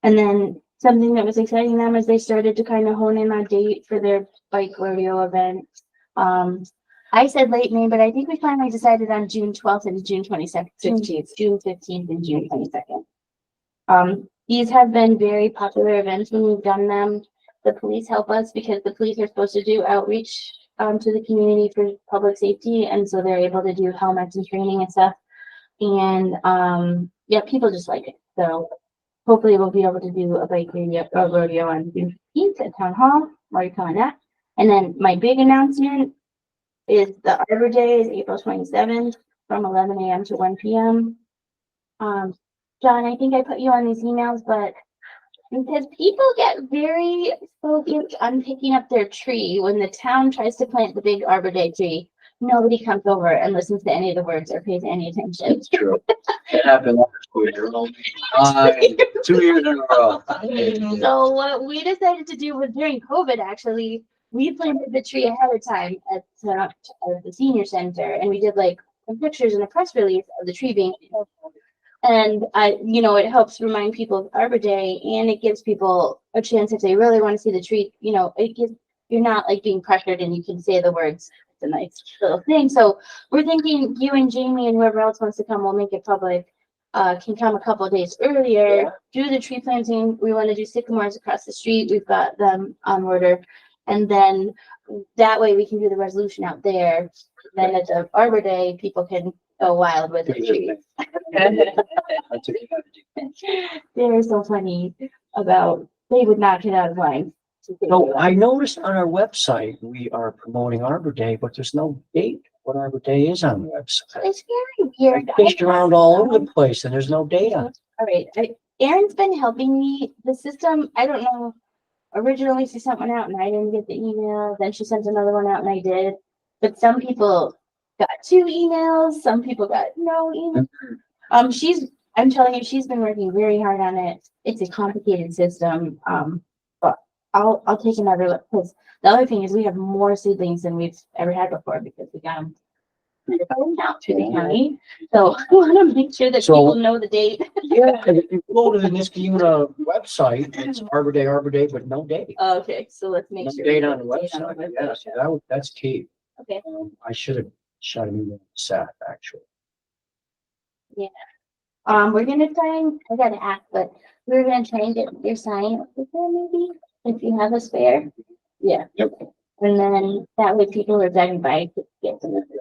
And then something that was exciting them is they started to kind of hone in on a date for their bike rodeo event. I said late May, but I think we finally decided on June 12th and June 22nd, 15th, June 15th and June 22nd. These have been very popular events when we've done them. The police help us because the police are supposed to do outreach to the community for public safety, and so they're able to do helmets and training and stuff. And yeah, people just like it. So hopefully we'll be able to do a bike rodeo on June 15th at Town Hall. Already calling that. And then my big announcement is the Arbor Day is April 27th from 11 a.m. to 1 p.m. John, I think I put you on these emails, but because people get very focused on picking up their tree when the town tries to plant the big Arbor Day tree, nobody comes over and listens to any of the words or pays any attention. It's true. It happened last year. 2 years in a row. So what we decided to do was during COVID, actually, we planted the tree ahead of time at the senior center, and we did like some pictures and a press release of the tree being. And it helps remind people of Arbor Day, and it gives people a chance if they really want to see the tree. You're not like being pressured, and you can say the words. It's a nice little thing. So we're thinking you and Jamie and whoever else wants to come, we'll make it public. Can come a couple of days earlier, do the tree planting. We want to do sycamores across the street. We've got them on order. And then that way we can do the resolution out there. Then at the Arbor Day, people can go wild with the trees. They're so funny about, they would not get out of line. So I noticed on our website, we are promoting Arbor Day, but there's no date what Arbor Day is on the website. It's very weird. I fished around all over the place and there's no data. All right, Erin's been helping me. The system, I don't know. Originally, she sent one out and I didn't get the email. Then she sent another one out and I did. But some people got 2 emails. Some people got no email. I'm telling you, she's been working very hard on it. It's a complicated system. But I'll take another look because the other thing is we have more seedlings than we've ever had before because we got them out to the county. So I want to make sure that people know the date. Yeah, and if you go to the Niskayuna website, it's Arbor Day, but no date. Okay, so let's make No sure. date on the website. Yes, that's key. Okay. I should have shot an email to Seth, actually. We're gonna try and, I gotta ask, but we're gonna try and get your sign up there maybe, if you have a spare. Yeah. Yep. And then that way people are driving by to get some of it.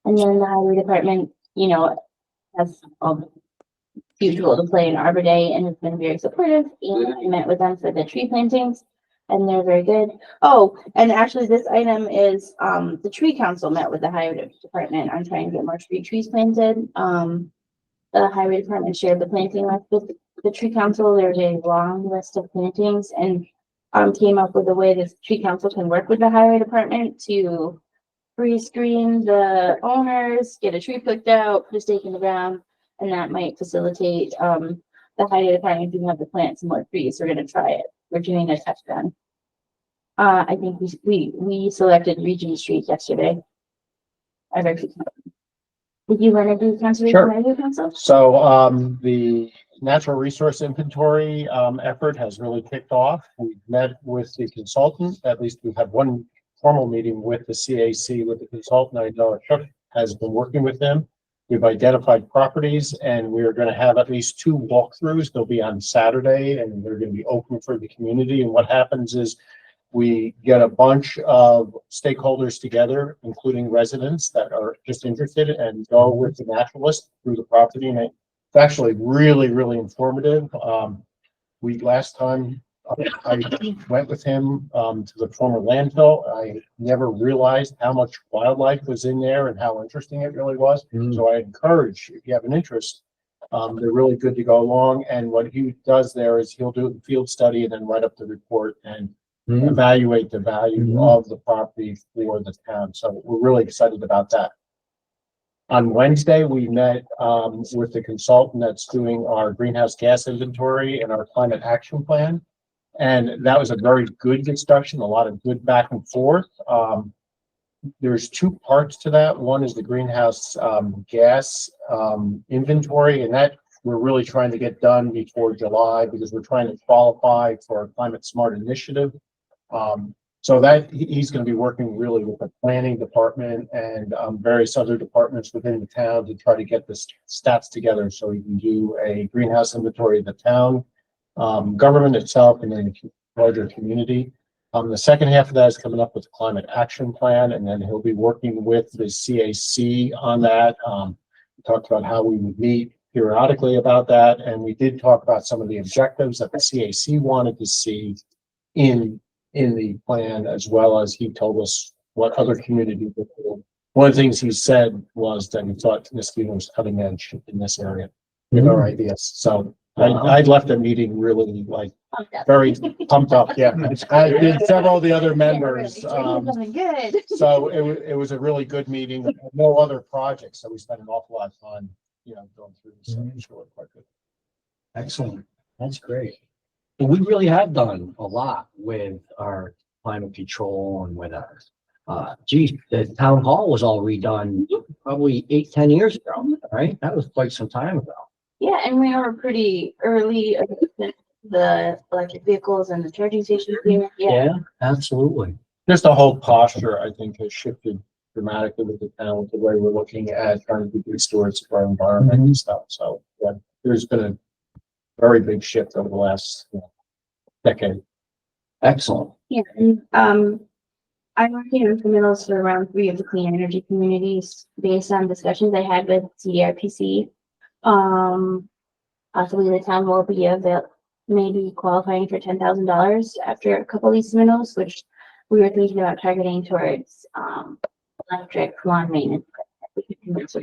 And then the highway department, has all the usual to play in Arbor Day and has been very supportive. And I met with them for the tree plantings and they're very good. Oh, and actually this item is, the tree council met with the highway department on trying to get more trees planted. The highway department shared the planting list with the tree council. There's a long list of plantings and came up with a way this tree council can work with the highway department to pre-screen the owners, get a tree picked out, put a stake in the ground, and that might facilitate the highway department being able to plant some more trees. We're gonna try it. We're doing a test run. I think we selected Regent Street yesterday. Did you want to do conservation Sure. review council? So, the natural resource inventory effort has really kicked off. We've met with the consultant, at least we've had one formal meeting with the CAC with the consultant. I know Chuck has been working with them. We've identified properties and we are going to have at least 2 walkthroughs. They'll be on Saturday and they're going to be open for the community. And what happens is we get a bunch of stakeholders together, including residents that are just interested, and go with the naturalist through the property. And it's actually really, really informative. Last time I went with him to the former landfill, I never realized how much wildlife was in there and how interesting it really was. So I encourage, if you have an interest, they're really good to go along. And what he does there is he'll do a field study and then write up the report and evaluate the value of the property for the town. So we're really excited about that. On Wednesday, we met with the consultant that's doing our greenhouse gas inventory and our climate action plan. And that was a very good discussion, a lot of good back and forth. There's 2 parts to that. One is the greenhouse gas inventory, and that we're really trying to get done before July because we're trying to qualify for a climate smart initiative. So that he's going to be working really with the planning department and various other departments within the town to try to get the stats together so he can do a greenhouse inventory of the town, government itself, and then the larger community. The second half of that is coming up with the climate action plan, and then he'll be working with the CAC on that. We talked about how we would meet periodically about that, and we did talk about some of the objectives that the CAC wanted to see in the plan, as well as he told us what other communities would do. One of the things he said was that he thought Niskuna was cutting edge in this area with our ideas. So I left the meeting really like very pumped up. Yeah, I did several of the other members. Good. So it was a really good meeting. No other projects, so we spent an awful lot of time, going through this. So it was really quite good. Excellent. That's great. But we really have done a lot with our climate control and with our, the town hall was all redone probably 8-10 years ago, right? That was quite some time ago. Yeah, and we were pretty early with the electric vehicles and the charging stations here. Yeah. Absolutely. Just the whole posture, I think, has shifted dramatically with the town, with the way we're looking at trying to be good stewards of our environment and stuff. So yeah, there's been a very big shift over the last decade. Excellent. Yeah, and I'm working on submittals for round 3 of the clean energy communities based on discussions I had with CDRPC. Possibly the town will be maybe qualifying for $10,000 after a couple of these submittals, which we were thinking about targeting towards electric lawn maintenance. So,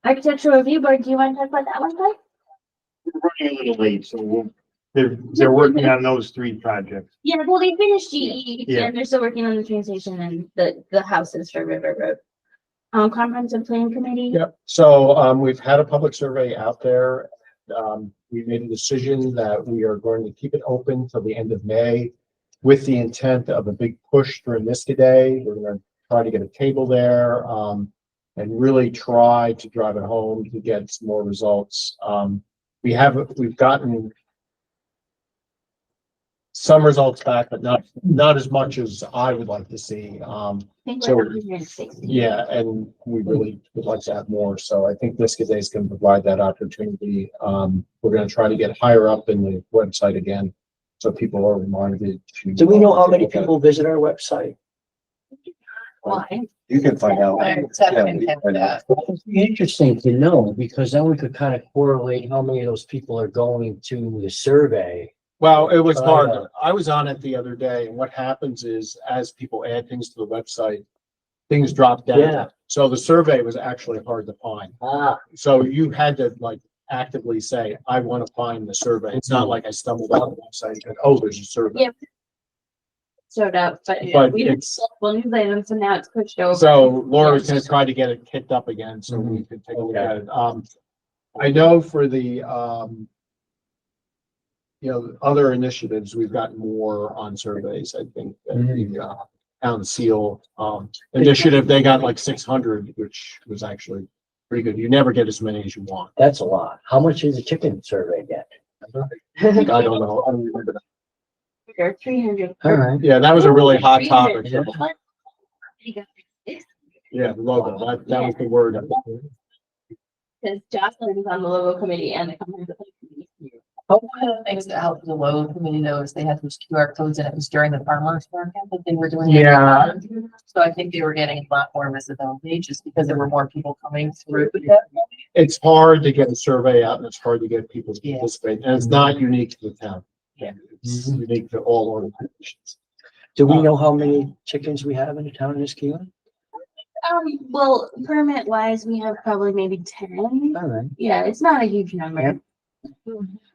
architectural review board, do you want to talk about that one, Mike? We're running a little late, so they're working on those 3 projects. Yeah, well, they finished GE Yeah. and they're still working on the train station and the houses for River Road. Comprehensive Plan Committee. Yep. So we've had a public survey out there. We made a decision that we are going to keep it open till the end of May with the intent of a big push during Niska Day. We're going to try to get a table there and really try to drive it home to get some more results. We've gotten some results back, but not as much as I would like to see. I think So- we're 160. Yeah, and we really would like to have more. So I think Niska Day is going to provide that opportunity. We're going to try to get higher up in the website again, so people are reminded to. Do we know how many people visit our website? Why? You can find out. It'd be interesting to know, because then we could kind of correlate how many of those people are going to the survey. Well, it was hard. I was on it the other day, and what happens is as people add things to the website, things drop down. Yeah. So the survey was actually hard to find. So you had to actively say, I want to find the survey. It's not like I stumbled on the website and, oh, there's a survey. Yeah. Showed up, but we had multiple news items, so now it's pushed over. So Laura was gonna try to get it kicked up again, so we could take a look at it. I know for the, other initiatives, we've gotten more on surveys, I think. The Town Seal, initiative, they got like 600, which was actually pretty good. You never get as many as you want. That's a lot. How much is a chicken survey get? I don't know. I don't remember that. Or 300. All right. Yeah, that was a really hot 300. topic. What? You got six? Yeah, the logo, that was the word. Because Jocelyn's on the logo committee and the comprehensive plan committee. One of the things that helped the logo committee though is they had those QR codes and it was during the farmers market that they were doing. it. Yeah. So I think they were getting a lot more visibility just because there were more people coming through. It's hard to get a survey out and it's hard to get people to Yeah. participate. And it's not unique to the town. Yeah. It's unique to all organizations. Do we know how many chickens we have in the town of Niskayuna? Well, permit wise, we have probably maybe 10. All right. Yeah, it's not a huge number.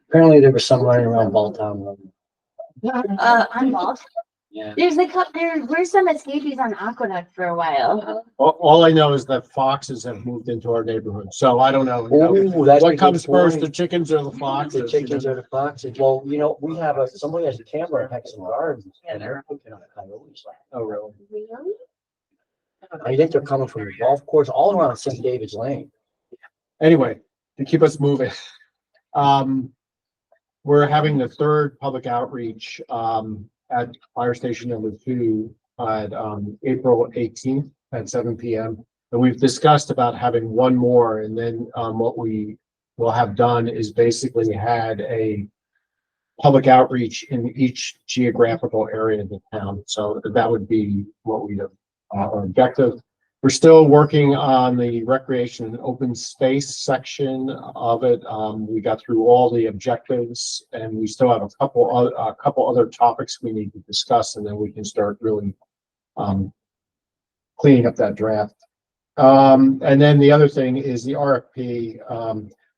Apparently there was some running around Balltown Road. On Ball. Yeah. There were some escapees on Aqueduct for a while. All I know is that foxes have moved into our neighborhood. So I don't know. Ooh, that's a What good comes first, the point. chickens or the The foxes? chickens or the foxes? Well, we have somebody has a camera at Hexham Gardens and they're picking on coyotes. Oh, really? Really? I think they're coming from the golf course all around St. David's Lane. Anyway, to keep us moving. We're having the third public outreach, at fire station number 2 at, April 18th at 7 PM. And we've discussed about having one more, and then, what we will have done is basically had a public outreach in each geographical area of the town. So that would be what we have, our objective. We're still working on the recreation and open space section of it. We got through all the objectives and we still have a couple other topics we need to discuss, and then we can start really cleaning up that draft. And then the other thing is the RFP.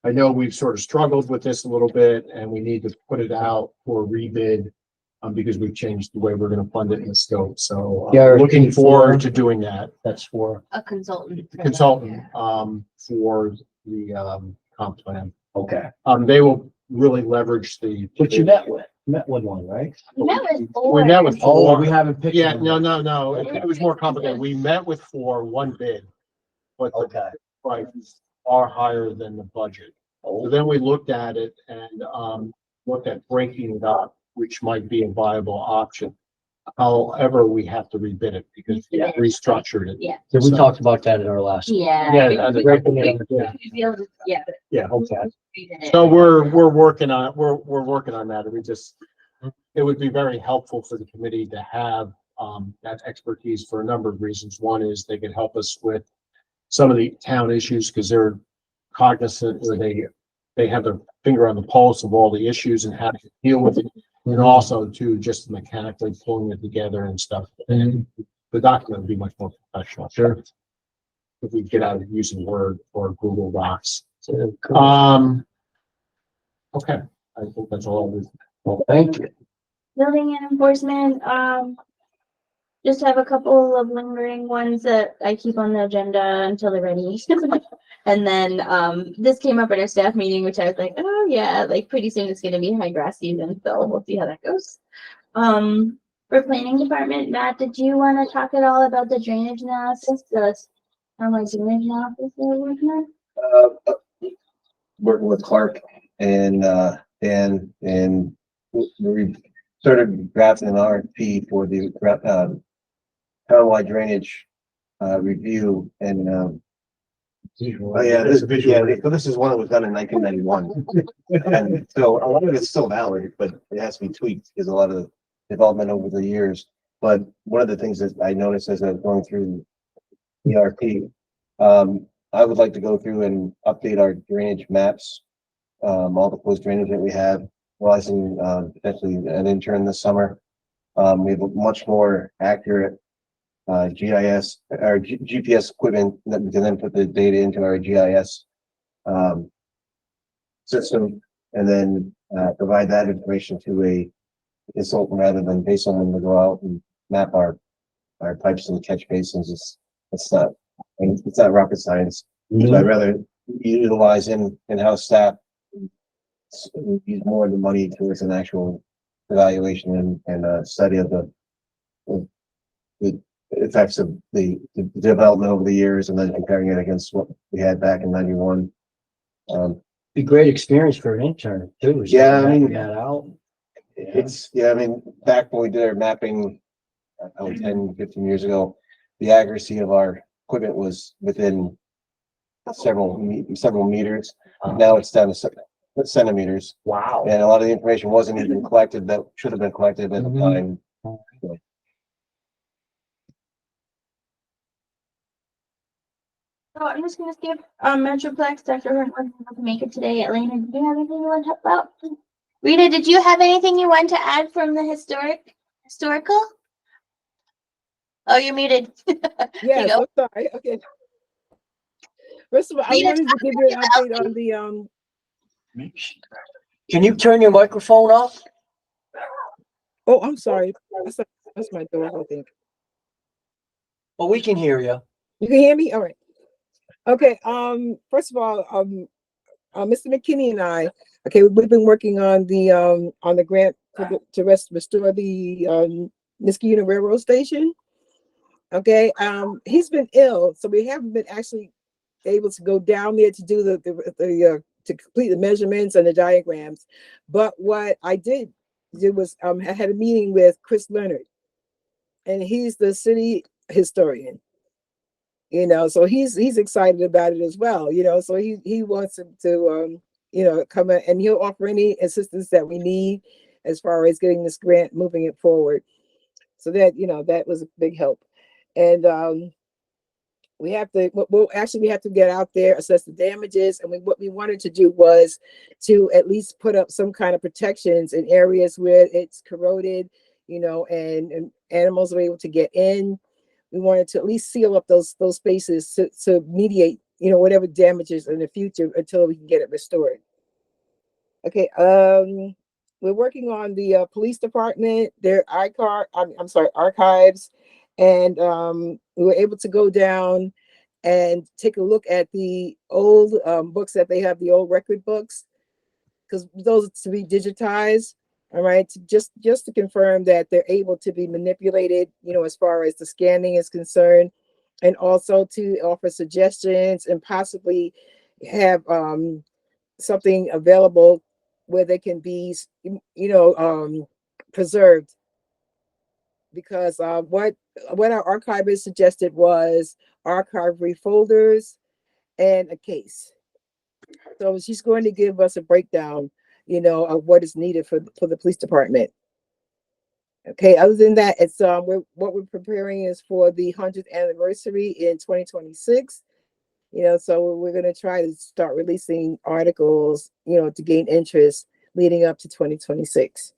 I know we've sort of struggled with this a little bit and we need to put it out for rebid. Because we've changed the way we're gonna fund it in the scope, so Yeah, looking RFP forward to doing that. That's for, A consultant. Consultant, for the, comp plan. okay. They will really leverage the. But you met with one, right? We met with four. We met with Oh, four. we haven't picked. Yeah, one. no, it was more complicated. We met with 4, one bid. But the Okay. prices are higher than the budget. So then we looked at it and, looked at breaking it up, which might be a viable option. However, we have to rebid it because we restructured it. Yeah. We So- talked about that in our last. Yeah. Yeah, we- and the we- breaking it we- up, yeah. we'd be able to- Yeah. Yeah, okay. redid it. So we're working on, we're working on that. It would be very helpful for the committee to have, that expertise for a number of reasons. One is they can help us with some of the town issues because they're cognizant or they have their finger on the pulse of all the issues and how to deal with it. And also to just mechanically pulling it together and stuff. And the document would be much more professional. Sure. If we get out of using Word or Google Docs. Okay, I think that's all. Well, thank you. Building and enforcement, just have a couple of lingering ones that I keep on the agenda until they're ready. And then, this came up at our staff meeting, which I was like, oh yeah, like pretty soon it's gonna be high grass season, so we'll see how that goes. For planning department, Matt, did you wanna talk at all about the drainage analysis, the townwide drainage analysis that we're working on? Working with Clark and Dan, and we started drafting an RFP for the townwide drainage review, and oh yeah, this is one that was done in 1991. And so a lot of it's still valid, but it has to be tweaked because a lot of the development over the years. But one of the things that I noticed as I was going through the RFP, I would like to go through and update our drainage maps, all the closed drainage that we have, realizing potentially an intern this summer. We have a much more accurate GIS or GPS equipment that we can then put the data into our GIS system, and then provide that information to a consultant rather than pay someone to go out and map our pipes and catch basins. It's not rocket science. So I'd rather utilize in-house staff, use more of the money towards an actual evaluation and study of the effects of the development over the years and then comparing it against what we had back in 91. Be a great experience for an intern too. is Yeah, I mean- mapping that out. I mean, back when we did our mapping, 10, 15 years ago, the accuracy of our equipment was within several meters. Now it's down to centimeters. Wow. And a lot of the information wasn't even collected that should have been collected at the time. So I'm just gonna skip Metroplex. Dr. Horton wasn't able to make it today. Elena, did you have anything you want to talk about? Rita, did you have anything you want to add from the historical? Oh, you're muted. Yes, go. I'm sorry. Okay. First of all, I Rita, wanted to give you an update on the Can you turn your microphone off? oh, I'm sorry. That's my door, I think. Well, we can hear you. You can hear me? All right. Okay, first of all, Mr. McKinney and I, okay, we've been working on the grant to restore the Niskayuna Railroad Station. Okay, he's been ill, so we haven't been actually able to go down there to do to complete the measurements and the diagrams. But what I did was I had a meeting with Chris Leonard, and he's the city historian. You know, so he's excited about it as well. You know, so he wants him to come in, and he'll offer any assistance that we need as far as getting this grant moving it forward. So that that was a big help. And we have to get out there, assess the damages, and what we wanted to do was to at least put up some kind of protections in areas where it's corroded, and animals are able to get in. We wanted to at least seal up those spaces to mediate, whatever damages in the future until we can get it restored. Okay, we're working on the police department, their archives, and we were able to go down and take a look at the old books that they have, the old record books, because those are to be digitized. All right, just to confirm that they're able to be manipulated, as far as the scanning is concerned, and also to offer suggestions and possibly have something available where they can be, preserved. Because what our archivist suggested was archive folders and a case. So she's going to give us a breakdown, of what is needed for the police department. Okay, other than that, it's what we're preparing is for the 100th anniversary in 2026. So we're going to try to start releasing articles, to gain interest leading up to 2026.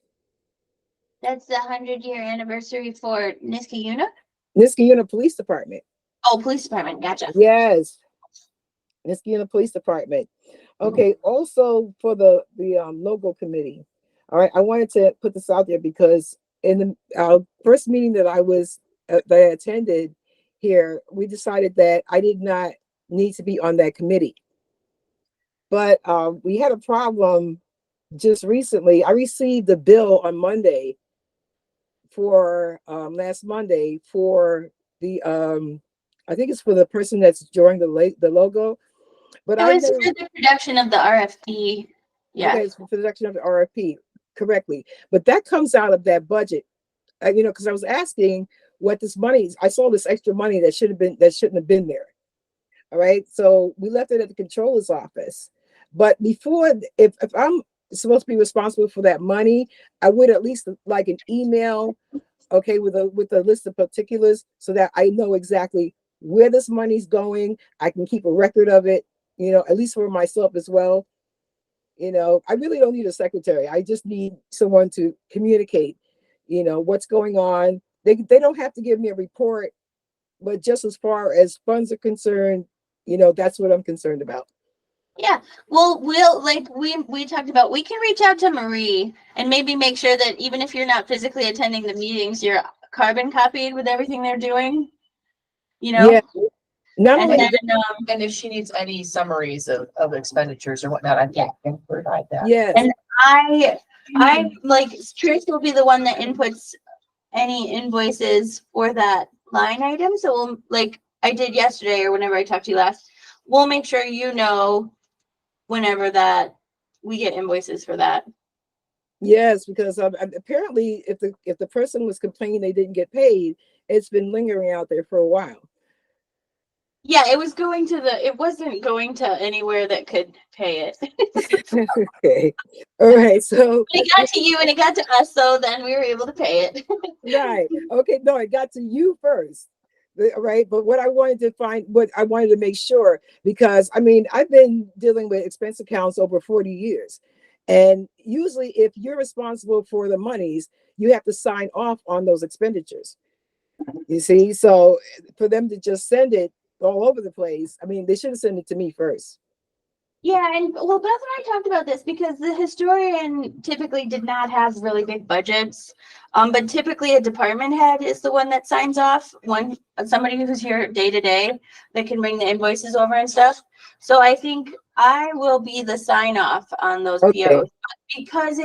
That's the 100-year anniversary for Niskayuna? Niskayuna Police Department. Oh, police department, gotcha. Yes. Niskayuna Police Department. Okay, also for the logo committee. All right, I wanted to put this out there because in our first meeting that I attended here, we decided that I did not need to be on that committee. But we had a problem just recently. I received a bill on Monday for last Monday for the I think it's for the person that's drawing the logo. But It was for the production of the RFP. Yeah. Okay, it's for the production of the RFP, correctly. But that comes out of that budget. Because I was asking what this money is. I saw this extra money that shouldn't have been there. All right. So we left it at the controller's office. But before, if I'm supposed to be responsible for that money, I would at least like an email, okay, with a list of particulars so that I know exactly where this money's going. I can keep a record of it, at least for myself as well. I really don't need a secretary. I just need someone to communicate, what's going on. They don't have to give me a report, but just as far as funds are concerned, that's what I'm concerned about. Yeah, well, we talked about, we can reach out to Marie and maybe make sure that even if you're not physically attending the meetings, you're carbon copied with everything they're doing, Yeah. Not And only then, And if she needs any summaries of expenditures or whatnot, I can provide that. yes. And I like Trish will be the one that inputs any invoices for that line item. So we'll, like I did yesterday or whenever I talked to you last, we'll make sure you know whenever that we get invoices for that. Yes, because apparently if the person was complaining they didn't get paid, it's been lingering out there for a while. Yeah, it wasn't going to anywhere that could pay it. Okay. All right. So It got to you and it got to us, so then we were able to pay it. right. Okay. No, it got to you first. Right. But what I wanted to make sure, because I mean, I've been dealing with expense accounts over 40 years. And usually if you're responsible for the monies, you have to sign off on those expenditures. You see, so for them to just send it all over the place, I mean, they should have sent it to me first. Yeah, and well, Beth and I talked about this because the historian typically did not have really big budgets. But typically a department head is the one that signs off, somebody who's here day to day that can bring the invoices over and stuff. So I think I will be the sign off on those Okay. POs because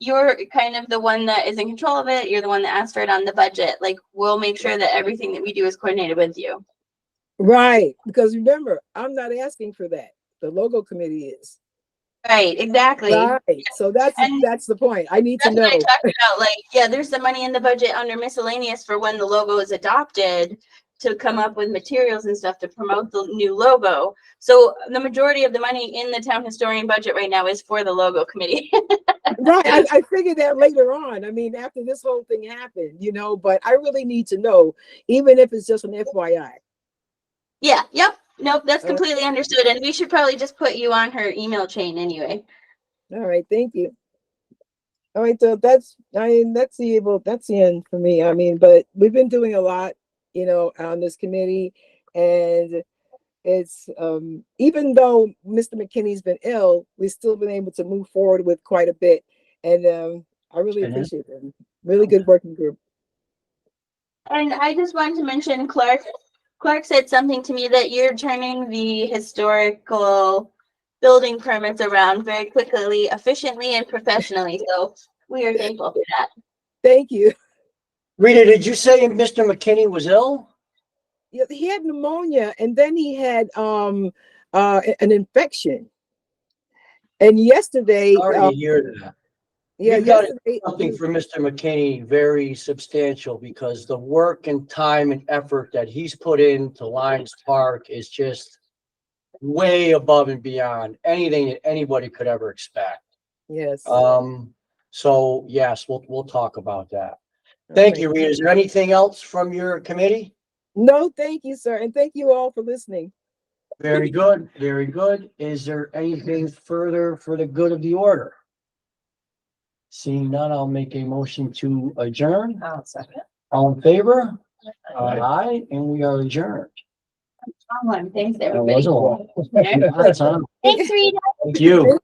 you're kind of the one that is in control of it. You're the one that asked for it on the budget. Like, we'll make sure that everything that we do is coordinated with you. Right. Because remember, I'm not asking for that. The logo committee is. Right, exactly. Right. So that's the point. I need to That's know. what I talked about. Like, yeah, there's the money in the budget under miscellaneous for when the logo is adopted to come up with materials and stuff to promote the new logo. So the majority of the money in the town historian budget right now is for the logo committee. Right. I figured that later on. I mean, after this whole thing happened, but I really need to know, even if it's just an FYI. Yeah, yep. Nope, that's completely understood. And we should probably just put you on her email chain anyway. All right, thank you. All right, so that's the end for me. I mean, but we've been doing a lot, on this committee, and it's even though Mr. McKinney's been ill, we've still been able to move forward with quite a bit, and I really appreciate them. Really good working group. And I just wanted to mention Clark said something to me that you're turning the historical building permits around very quickly, efficiently, and professionally. So we are thankful for that. Thank you. Rita, did you say Mr. McKinney was ill? Yeah, he had pneumonia, and then he had an infection. And yesterday, Sorry to hear that. yeah, You've got yesterday, something for Mr. McKinney very substantial, because the work and time and effort that he's put into Lions Park is just way above and beyond anything that anybody could ever expect. yes. So yes, we'll talk about that. Thank you, Rita. Is there anything else from your committee? No, thank you, sir, and thank you all for listening. Very good, very good. Is there anything further for the good of the order? Seeing none, I'll make a motion to adjourn. I'll second. All in favor? Aye, and we are adjourned. Thanks, That everybody. was a lot. That's on. Thanks, Rita. Thank you.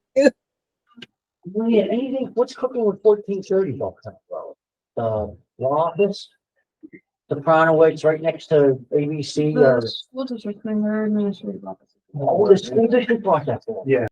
Anything, what's cooking with 1430 bucks? The law office? The Pronowitz right next to ABC or? School district, administrative office. Oh, the school district bought that for. Yeah.